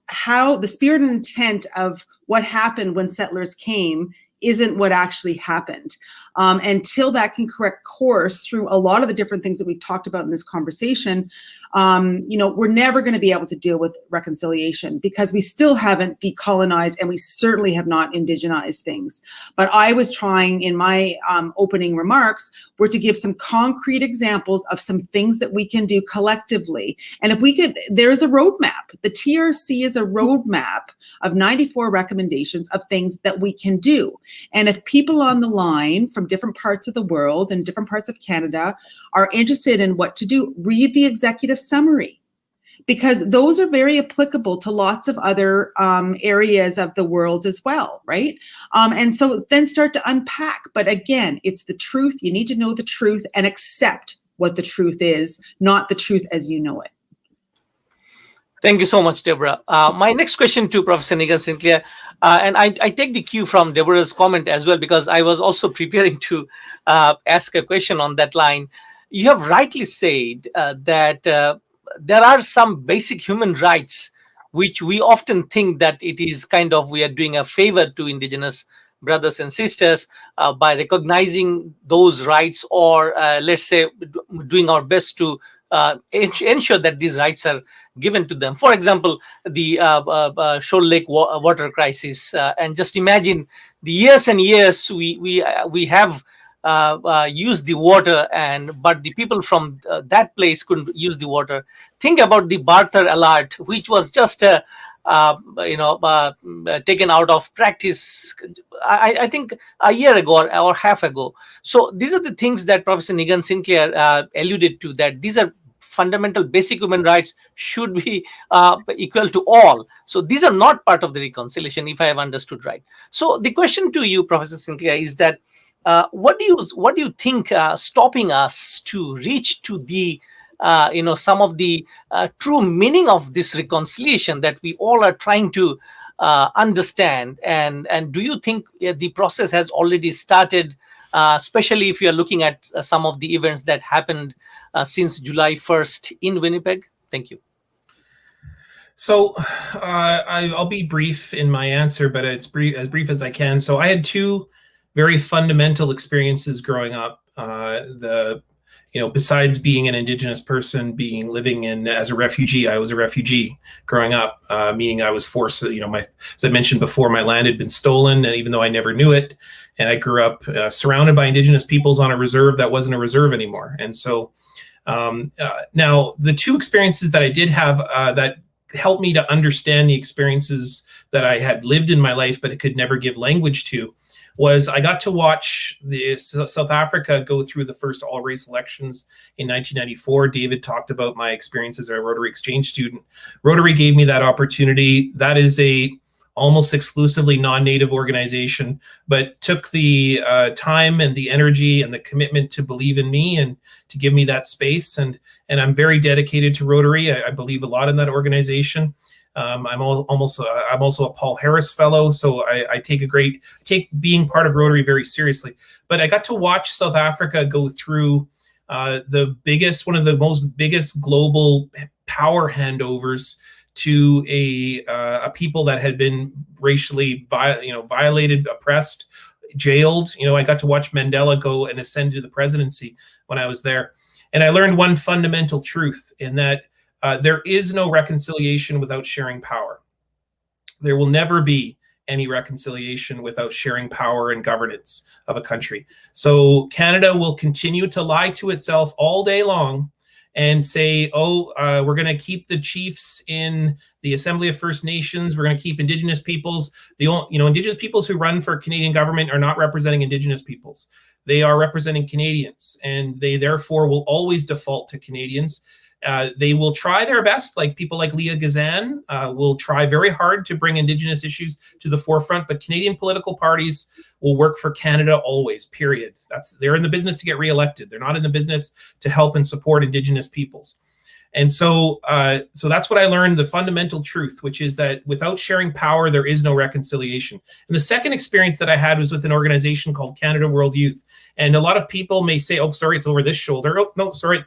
how the spirit and intent of what happened when settlers came isn't what actually happened. Until that can correct course through a lot of the different things that we've talked about in this conversation, we're never going to be able to deal with reconciliation, because we still haven't decolonized, and we certainly have not indigenized things. But I was trying, in my opening remarks, were to give some concrete examples of some things that we can do collectively. And if we could, there's a roadmap. The TRC is a roadmap of 94 recommendations of things that we can do. And if people on the line from different parts of the world and different parts of Canada are interested in what to do, read the executive summary, because those are very applicable to lots of other areas of the world as well, right? And so then start to unpack. But again, it's the truth. You need to know the truth and accept what the truth is, not the truth as you know it. Thank you so much, Deborah. My next question to Professor Negan Sinclair, and I take the cue from Deborah's comment as well, because I was also preparing to ask a question on that line. You have rightly said that there are some basic human rights which we often think that it is kind of we are doing a favor to Indigenous brothers and sisters by recognizing those rights, or let's say doing our best to ensure that these rights are given to them. For example, the Shoal Lake water crisis, and just imagine the years and years we have used the water, but the people from that place couldn't use the water. Think about the Barther alert, which was just taken out of practice, I think a year ago or half ago. So these are the things that Professor Negan Sinclair alluded to, that these are fundamental basic human rights should be equal to all. So these are not part of the reconciliation, if I have understood right. So the question to you, Professor Sinclair, is that what do you think stopping us to reach to the some of the true meaning of this reconciliation that we all are trying to understand, and do you think the process has already started, especially if you are looking at some of the events that happened since July 1st in Winnipeg? Thank you. So I'll be brief in my answer, but it's as brief as I can. So I had two very fundamental experiences growing up. Besides being an Indigenous person, living as a refugee, I was a refugee growing up, meaning I was forced. As I mentioned before, my land had been stolen, and even though I never knew it, and I grew up surrounded by Indigenous peoples on a reserve that wasn't a reserve anymore. And so now the two experiences that I did have that helped me to understand the experiences that I had lived in my life, but it could never give language to, was I got to watch South Africa go through the first all-race elections in 1994. David talked about my experience as a Rotary Exchange student. Rotary gave me that opportunity. That is a almost exclusively non-Native organization, but took the time and the energy and the commitment to believe in me and to give me that space. And I'm very dedicated to Rotary. I believe a lot in that organization. I'm also a Paul Harris Fellow, so I take being part of Rotary very seriously. But I got to watch South Africa go through one of the most biggest global power handovers to a people that had been racially violated, oppressed, jailed. I got to watch Mandela go and ascend to the presidency when I was there, and I learned one fundamental truth in that. There is no reconciliation without sharing power. There will never be any reconciliation without sharing power and governance of a country. So Canada will continue to lie to itself all day long and say, we're going to keep the chiefs in the Assembly of First Nations. We're going to keep Indigenous peoples. Indigenous peoples who run for Canadian government are not representing Indigenous peoples. They are representing Canadians, and they therefore will always default to Canadians. They will try their best, like people like Leah Gazan will try very hard to bring Indigenous issues to the forefront, but Canadian political parties will work for Canada always, period. They're in the business to get reelected. They're not in the business to help and support Indigenous peoples. And so that's what I learned, the fundamental truth, which is that without sharing power, there is no reconciliation. And the second experience that I had was with an organization called Canada World Youth. And a lot of people may say, oh, sorry, it's over this shoulder. Oh, no, sorry.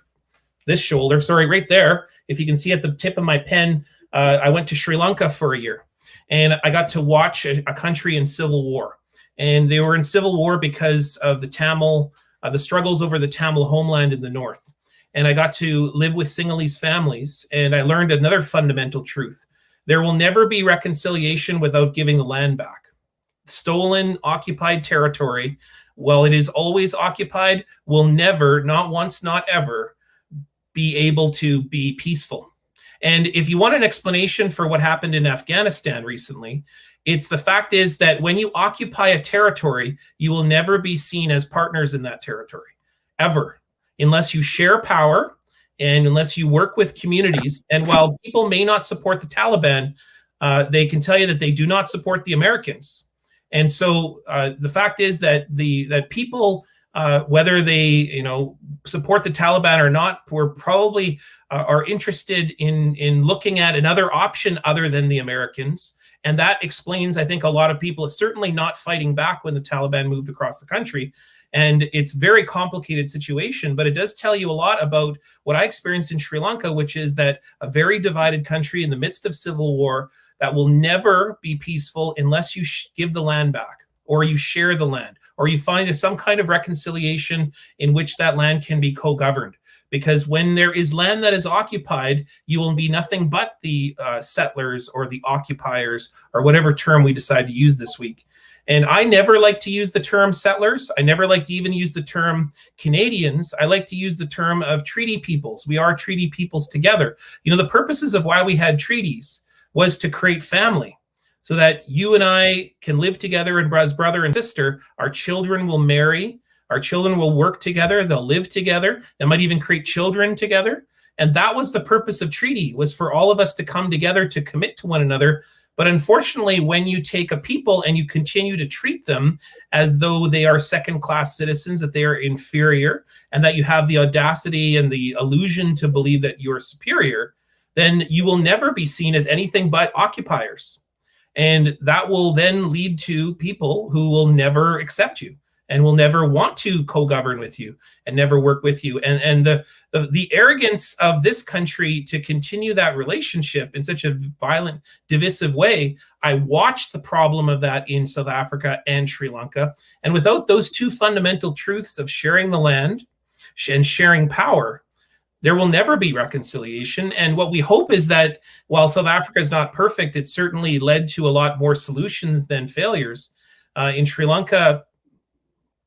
This shoulder, sorry, right there. If you can see at the tip of my pen, I went to Sri Lanka for a year, and I got to watch a country in civil war. And they were in civil war because of the struggles over the Tamil homeland in the north. And I got to live with Sinhalese families, and I learned another fundamental truth. There will never be reconciliation without giving the land back. Stolen, occupied territory, while it is always occupied, will never, not once, not ever, be able to be peaceful. And if you want an explanation for what happened in Afghanistan recently, it's the fact is that when you occupy a territory, you will never be seen as partners in that territory, ever, unless you share power and unless you work with communities, and while people may not support the Taliban, they can tell you that they do not support the Americans. And so the fact is that that people, whether they support the Taliban or not, were probably are interested in looking at another option other than the Americans. And that explains, I think, a lot of people certainly not fighting back when the Taliban moved across the country. And it's a very complicated situation, but it does tell you a lot about what I experienced in Sri Lanka, which is that a very divided country in the midst of civil war that will never be peaceful unless you give the land back, or you share the land, or you find some kind of reconciliation in which that land can be co-governed. Because when there is land that is occupied, you will be nothing but the settlers or the occupiers, or whatever term we decide to use this week. And I never like to use the term settlers. I never like to even use the term Canadians. I like to use the term of treaty peoples. We are treaty peoples together. The purposes of why we had treaties was to create family, so that you and I can live together as brother and sister. Our children will marry. Our children will work together. They'll live together. They might even create children together. And that was the purpose of treaty, was for all of us to come together to commit to one another. But unfortunately, when you take a people and you continue to treat them as though they are second-class citizens, that they are inferior, and that you have the audacity and the illusion to believe that you are superior, then you will never be seen as anything but occupiers. And that will then lead to people who will never accept you and will never want to co-govern with you and never work with you. And the arrogance of this country to continue that relationship in such a violent, divisive way, I watched the problem of that in South Africa and Sri Lanka. And without those two fundamental truths of sharing the land and sharing power, there will never be reconciliation. And what we hope is that while South Africa is not perfect, it certainly led to a lot more solutions than failures. In Sri Lanka,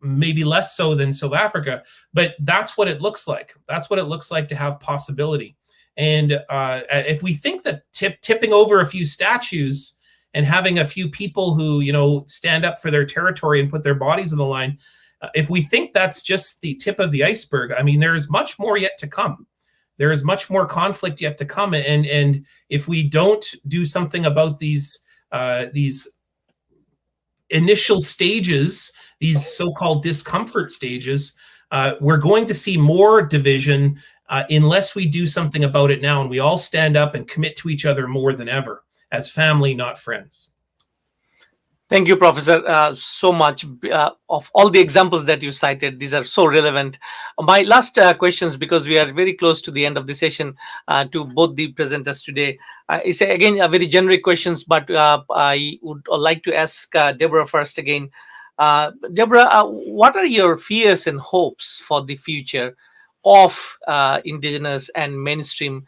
maybe less so than South Africa, but that's what it looks like. That's what it looks like to have possibility. And if we think that tipping over a few statues and having a few people who, stand up for their territory and put their bodies on the line, if we think that's just the tip of the iceberg, I mean, there is much more yet to come. There is much more conflict yet to come. And if we don't do something about these initial stages, these so-called discomfort stages, we're going to see more division unless we do something about it now and we all stand up and commit to each other more than ever as family, not friends. Thank you, Professor, so much. Of all the examples that you cited, these are so relevant. My last questions, because we are very close to the end of the session, to both the presenters today, is again a very generic questions, but I would like to ask Deborah first again. Deborah, what are your fears and hopes for the future of Indigenous and mainstream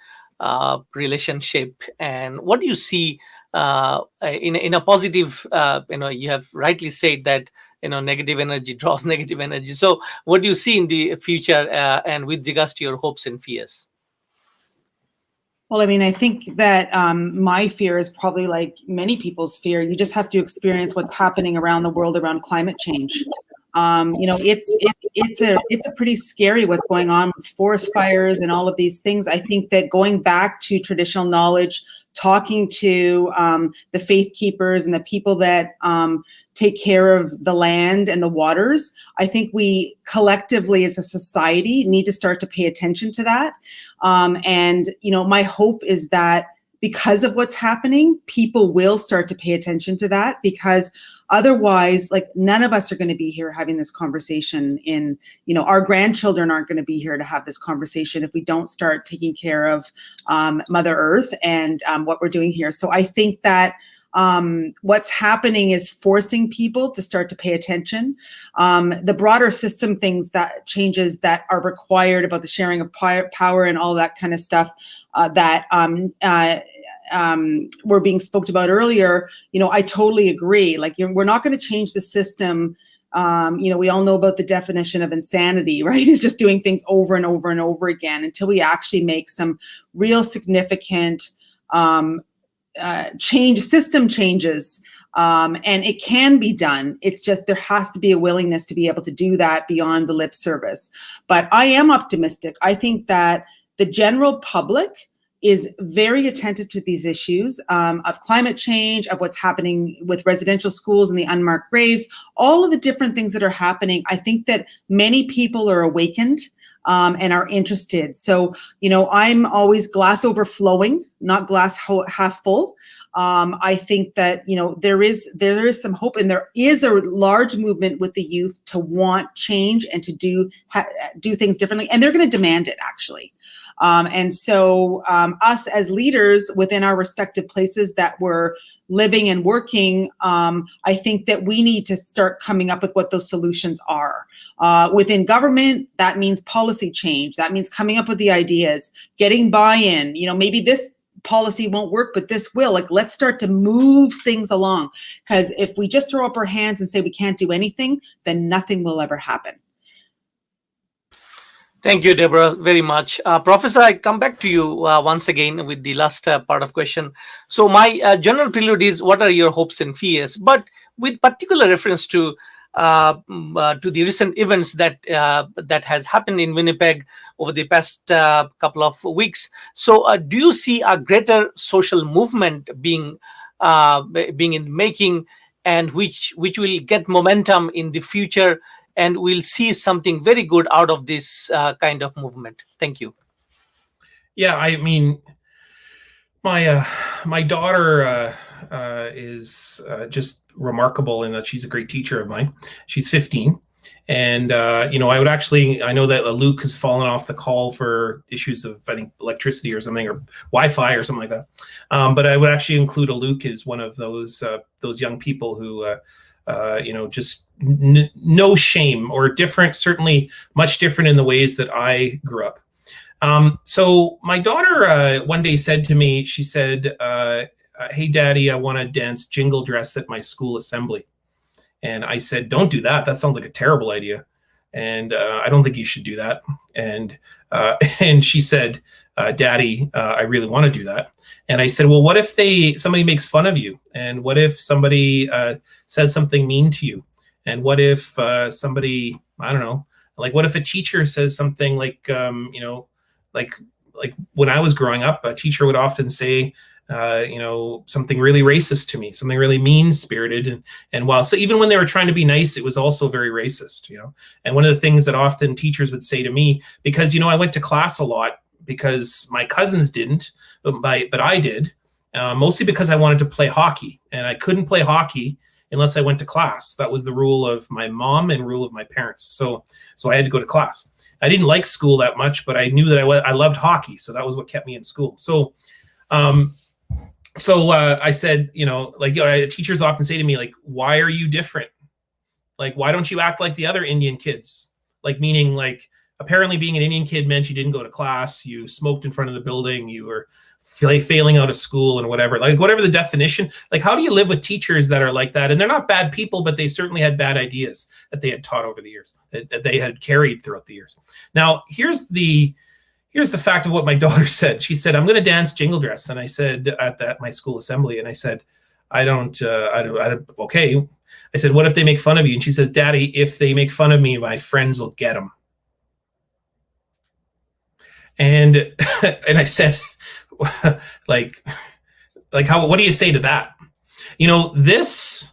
relationship, and what do you see in a positive? You have rightly said that negative energy draws negative energy. So, what do you see in the future, and with regards to your hopes and fears? Well, I mean, I think that my fear is probably like many people's fear. You just have to experience what's happening around the world around climate change. It's a pretty scary what's going on with forest fires and all of these things. I think that going back to traditional knowledge, talking to the faith keepers and the people that take care of the land and the waters, I think we collectively as a society need to start to pay attention to that. My hope is that because of what's happening, people will start to pay attention to that, because otherwise, like, none of us are going to be here having this conversation our grandchildren aren't going to be here to have this conversation if we don't start taking care of Mother Earth and what we're doing here. So I think that what's happening is forcing people to start to pay attention. The broader system changes that are required about the sharing of power and all that kind of stuff that were being spoke about earlier, I totally agree. Like, we're not going to change the system. We all know about the definition of insanity, right? It's just doing things over and over and over again until we actually make some real significant system changes. And it can be done. It's just there has to be a willingness to be able to do that beyond the lip service. But I am optimistic. I think that the general public is very attentive to these issues of climate change, of what's happening with residential schools and the unmarked graves, all of the different things that are happening. I think that many people are awakened and are interested. So, I'm always glass overflowing, not glass half full. I think that, there is some hope, and there is a large movement with the youth to want change and to do things differently. And they're going to demand it, actually. And so us as leaders within our respective places that we're living and working, I think that we need to start coming up with what those solutions are. Within government, that means policy change. That means coming up with the ideas, getting buy-in. Maybe this policy won't work, but this will. Let's start to move things along. Because if we just throw up our hands and say we can't do anything, then nothing will ever happen. Thank you, Deborah, very much. Professor, I come back to you once again with the last part of question. So my general prelude is, what are your hopes and fears? But with particular reference to the recent events that has happened in Winnipeg over the past couple of weeks. So do you see a greater social movement being in making, and which will get momentum in the future, and we'll see something very good out of this kind of movement? Thank you. Yeah, I mean, my daughter is just remarkable in that she's a great teacher of mine. She's 15. And, I know that Aluk has fallen off the call for issues of, I think, electricity or something, or Wi-Fi or something like that. But I would actually include Aluk as one of those young people who, just no shame, or different, certainly much different in the ways that I grew up. So my daughter one day said to me, she said, hey, Daddy, I want to dance jingle dress at my school assembly. And I said, don't do that. That sounds like a terrible idea. And I don't think you should do that. And she said, Daddy, I really want to do that. And I said, well, what if somebody makes fun of you? And what if somebody says something mean to you? And what if somebody, I don't know, like what if a teacher says something like, like when I was growing up, a teacher would often say, something really racist to me, something really mean-spirited. And while, so even when they were trying to be nice, it was also very racist, And one of the things that often teachers would say to me, because, I went to class a lot because my cousins didn't, but I did, mostly because I wanted to play hockey. And I couldn't play hockey unless I went to class. That was the rule of my mom and rule of my parents. So I had to go to class. I didn't like school that much, but I knew that I loved hockey. So that was what kept me in school. So I said, teachers often say to me, like, why are you different? Like, why don't you act like the other Indian kids? Like, meaning, like, apparently being an Indian kid meant you didn't go to class, you smoked in front of the building, you were failing out of school and whatever. Like, whatever the definition, like, how do you live with teachers that are like that? And they're not bad people, but they certainly had bad ideas that they had taught over the years, that they had carried throughout the years. Now, here's the fact of what my daughter said. She said, I'm going to dance jingle dress. And I said at my school assembly, and I said, I don't, okay. I said, what if they make fun of you? And she said, Daddy, if they make fun of me, my friends will get them. And I said, like what do you say to that? This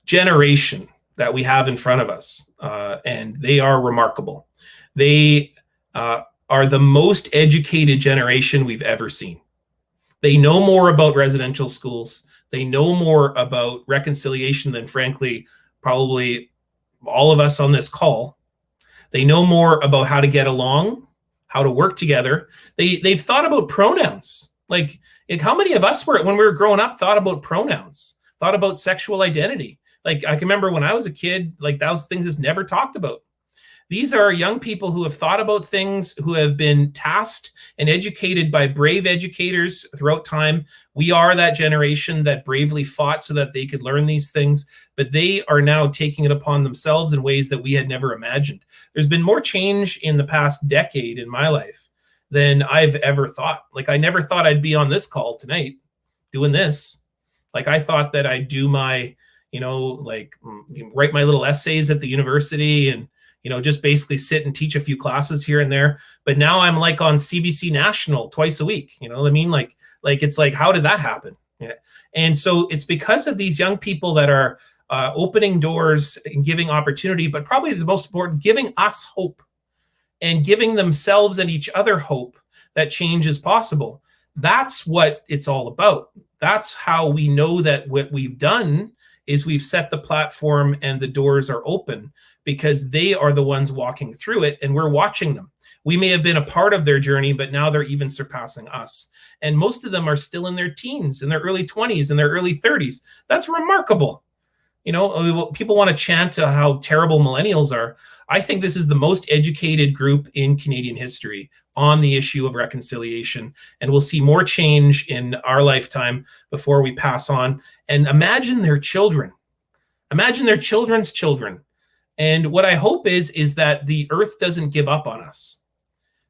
generation that we have in front of us, and they are remarkable. They are the most educated generation we've ever seen. They know more about residential schools. They know more about reconciliation than, frankly, probably all of us on this call. They know more about how to get along, how to work together. They've thought about pronouns. Like how many of us when we were growing up, thought about pronouns, thought about sexual identity? Like, I can remember when I was a kid, like, those things is never talked about. These are young people who have thought about things, who have been tasked and educated by brave educators throughout time. We are that generation that bravely fought so that they could learn these things, but they are now taking it upon themselves in ways that we had never imagined. There's been more change in the past decade in my life than I've ever thought. Like, I never thought I'd be on this call tonight doing this. Like, I thought that I'd do my, write my little essays at the university and, just basically sit and teach a few classes here and there. But now I'm like on CBC National twice a week. You know what I mean? Like it's like, how did that happen? Yeah. And so it's because of these young people that are opening doors and giving opportunity, but probably the most important, giving us hope and giving themselves and each other hope that change is possible. That's what it's all about. That's how we know that what we've done is we've set the platform and the doors are open, because they are the ones walking through it and we're watching them. We may have been a part of their journey, but now they're even surpassing us. And most of them are still in their teens, in their early 20s, in their early 30s. That's remarkable. People want to chant how terrible millennials are. I think this is the most educated group in Canadian history on the issue of reconciliation. And we'll see more change in our lifetime before we pass on. And imagine their children. Imagine their children's children. And what I hope is that the earth doesn't give up on us.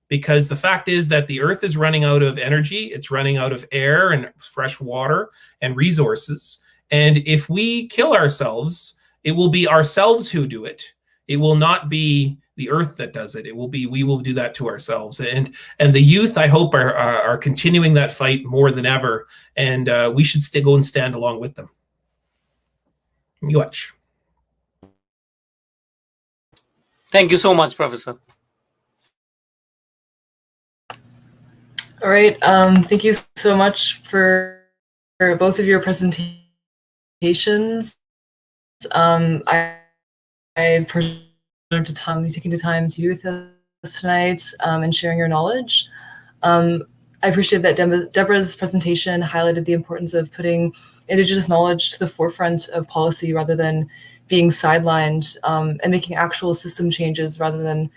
Because the fact is that the earth is running out of energy. It's running out of air and fresh water and resources. And if we kill ourselves, it will be ourselves who do it. It will not be the earth that does it. We will do that to ourselves. And the youth, I hope, are continuing that fight more than ever. And we should go and stand along with them. Miigwech. Thank you so much, Professor. All right. Thank you so much for both of your presentations. I appreciate taking the time to be with us tonight and sharing your knowledge. I appreciate that Deborah's presentation highlighted the importance of putting Indigenous knowledge to the forefront of policy rather than being sidelined, and making actual system changes rather than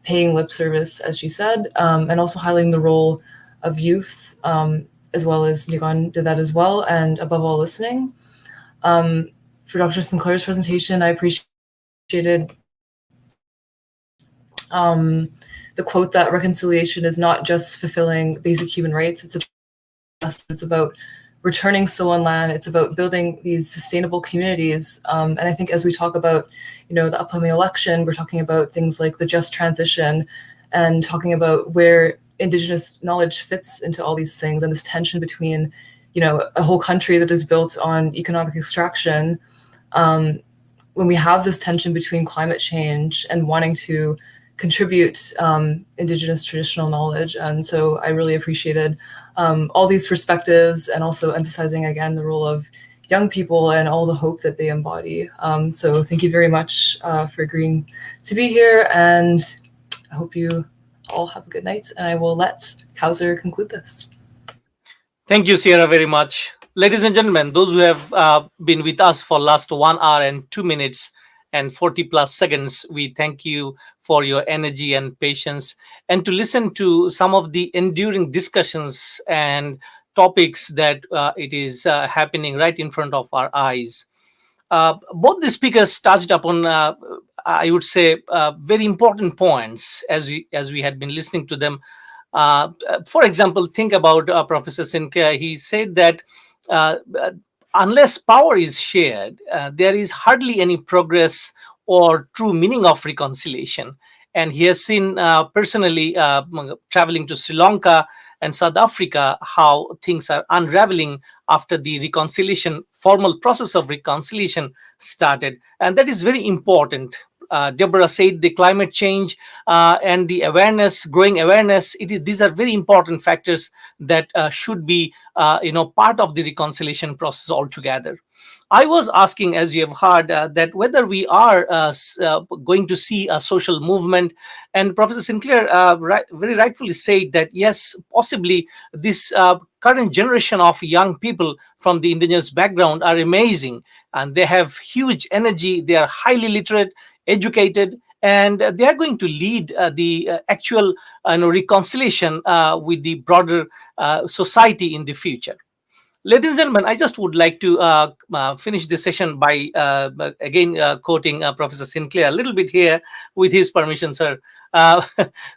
paying lip service, as she said, and also highlighting the role of youth, as well as Niigaan did that as well, and above all, listening. For Dr. Sinclair's presentation, I appreciated the quote that reconciliation is not just fulfilling basic human rights, it's about returning stolen land, it's about building these sustainable communities. And I think as we talk about, the upcoming election, we're talking about things like the just transition and talking about where Indigenous knowledge fits into all these things, and this tension between, a whole country that is built on economic extraction. When we have this tension between climate change and wanting to contribute Indigenous traditional knowledge. And so I really appreciated all these perspectives, and also emphasizing again the role of young people and all the hope that they embody. So thank you very much for agreeing to be here, and I hope you all have a good night, and I will let Hauser conclude this. Thank you, Sierra, very much. Ladies and gentlemen, those who have been with us for last 1 hour and 2 minutes and 40 plus seconds, we thank you for your energy and patience, and to listen to some of the enduring discussions and topics that it is happening right in front of our eyes. Both the speakers touched upon, I would say, very important points as we had been listening to them. For example, think about Professor Sinclair. He said that unless power is shared, there is hardly any progress or true meaning of reconciliation. And he has seen personally, traveling to Sri Lanka and South Africa, how things are unraveling after the reconciliation, formal process of reconciliation started. And that is very important. Deborah said the climate change and the awareness, growing awareness, these are very important factors that should be part of the reconciliation process altogether. I was asking, as you have heard, that whether we are going to see a social movement, and Professor Sinclair very rightfully said that yes, possibly this current generation of young people from the Indigenous background are amazing, and they have huge energy, they are highly literate, educated, and they are going to lead the actual reconciliation with the broader society in the future. Ladies and gentlemen, I just would like to finish this session by again quoting Professor Sinclair a little bit here, with his permission, sir.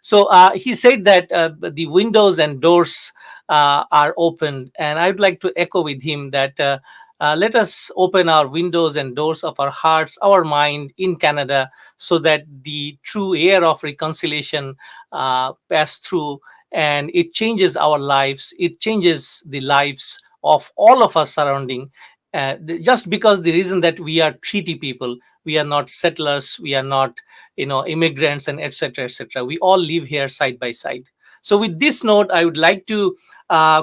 So he said that the windows and doors are open, and I'd like to echo with him that Let us open our windows and doors of our hearts, our mind in Canada, so that the true air of reconciliation pass through, and it changes our lives. It changes the lives of all of us surrounding. Just because the reason that we are treaty people, we are not settlers, we are not, immigrants, and etc., etc. We all live here side by side. So with this note, I would like to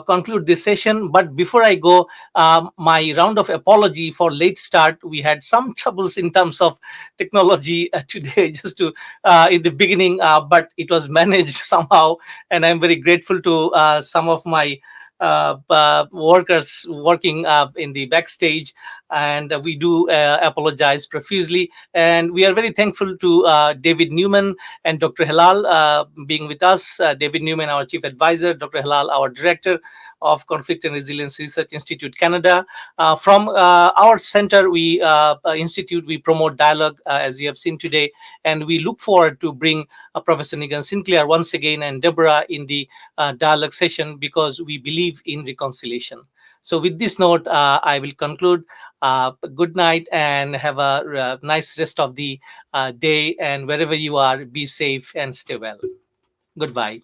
conclude this session. But before I go, my round of apology for late start. We had some troubles in terms of technology today, just to in the beginning, but it was managed somehow, and I'm very grateful to some of my workers working in the backstage, and we do apologize profusely. And we are very thankful to David Newman and Dr. Halal being with us. David Newman, our chief advisor, Dr. Halal, our director of Conflict and Resilience Research Institute, Canada. From our center, we institute, we promote dialogue, as you have seen today, and we look forward to bring Professor Negan Sinclair once again and Deborah in the dialogue session, because we believe in reconciliation. So with this note, I will conclude. Good night, and have a nice rest of the day, and wherever you are, be safe and stay well. Goodbye.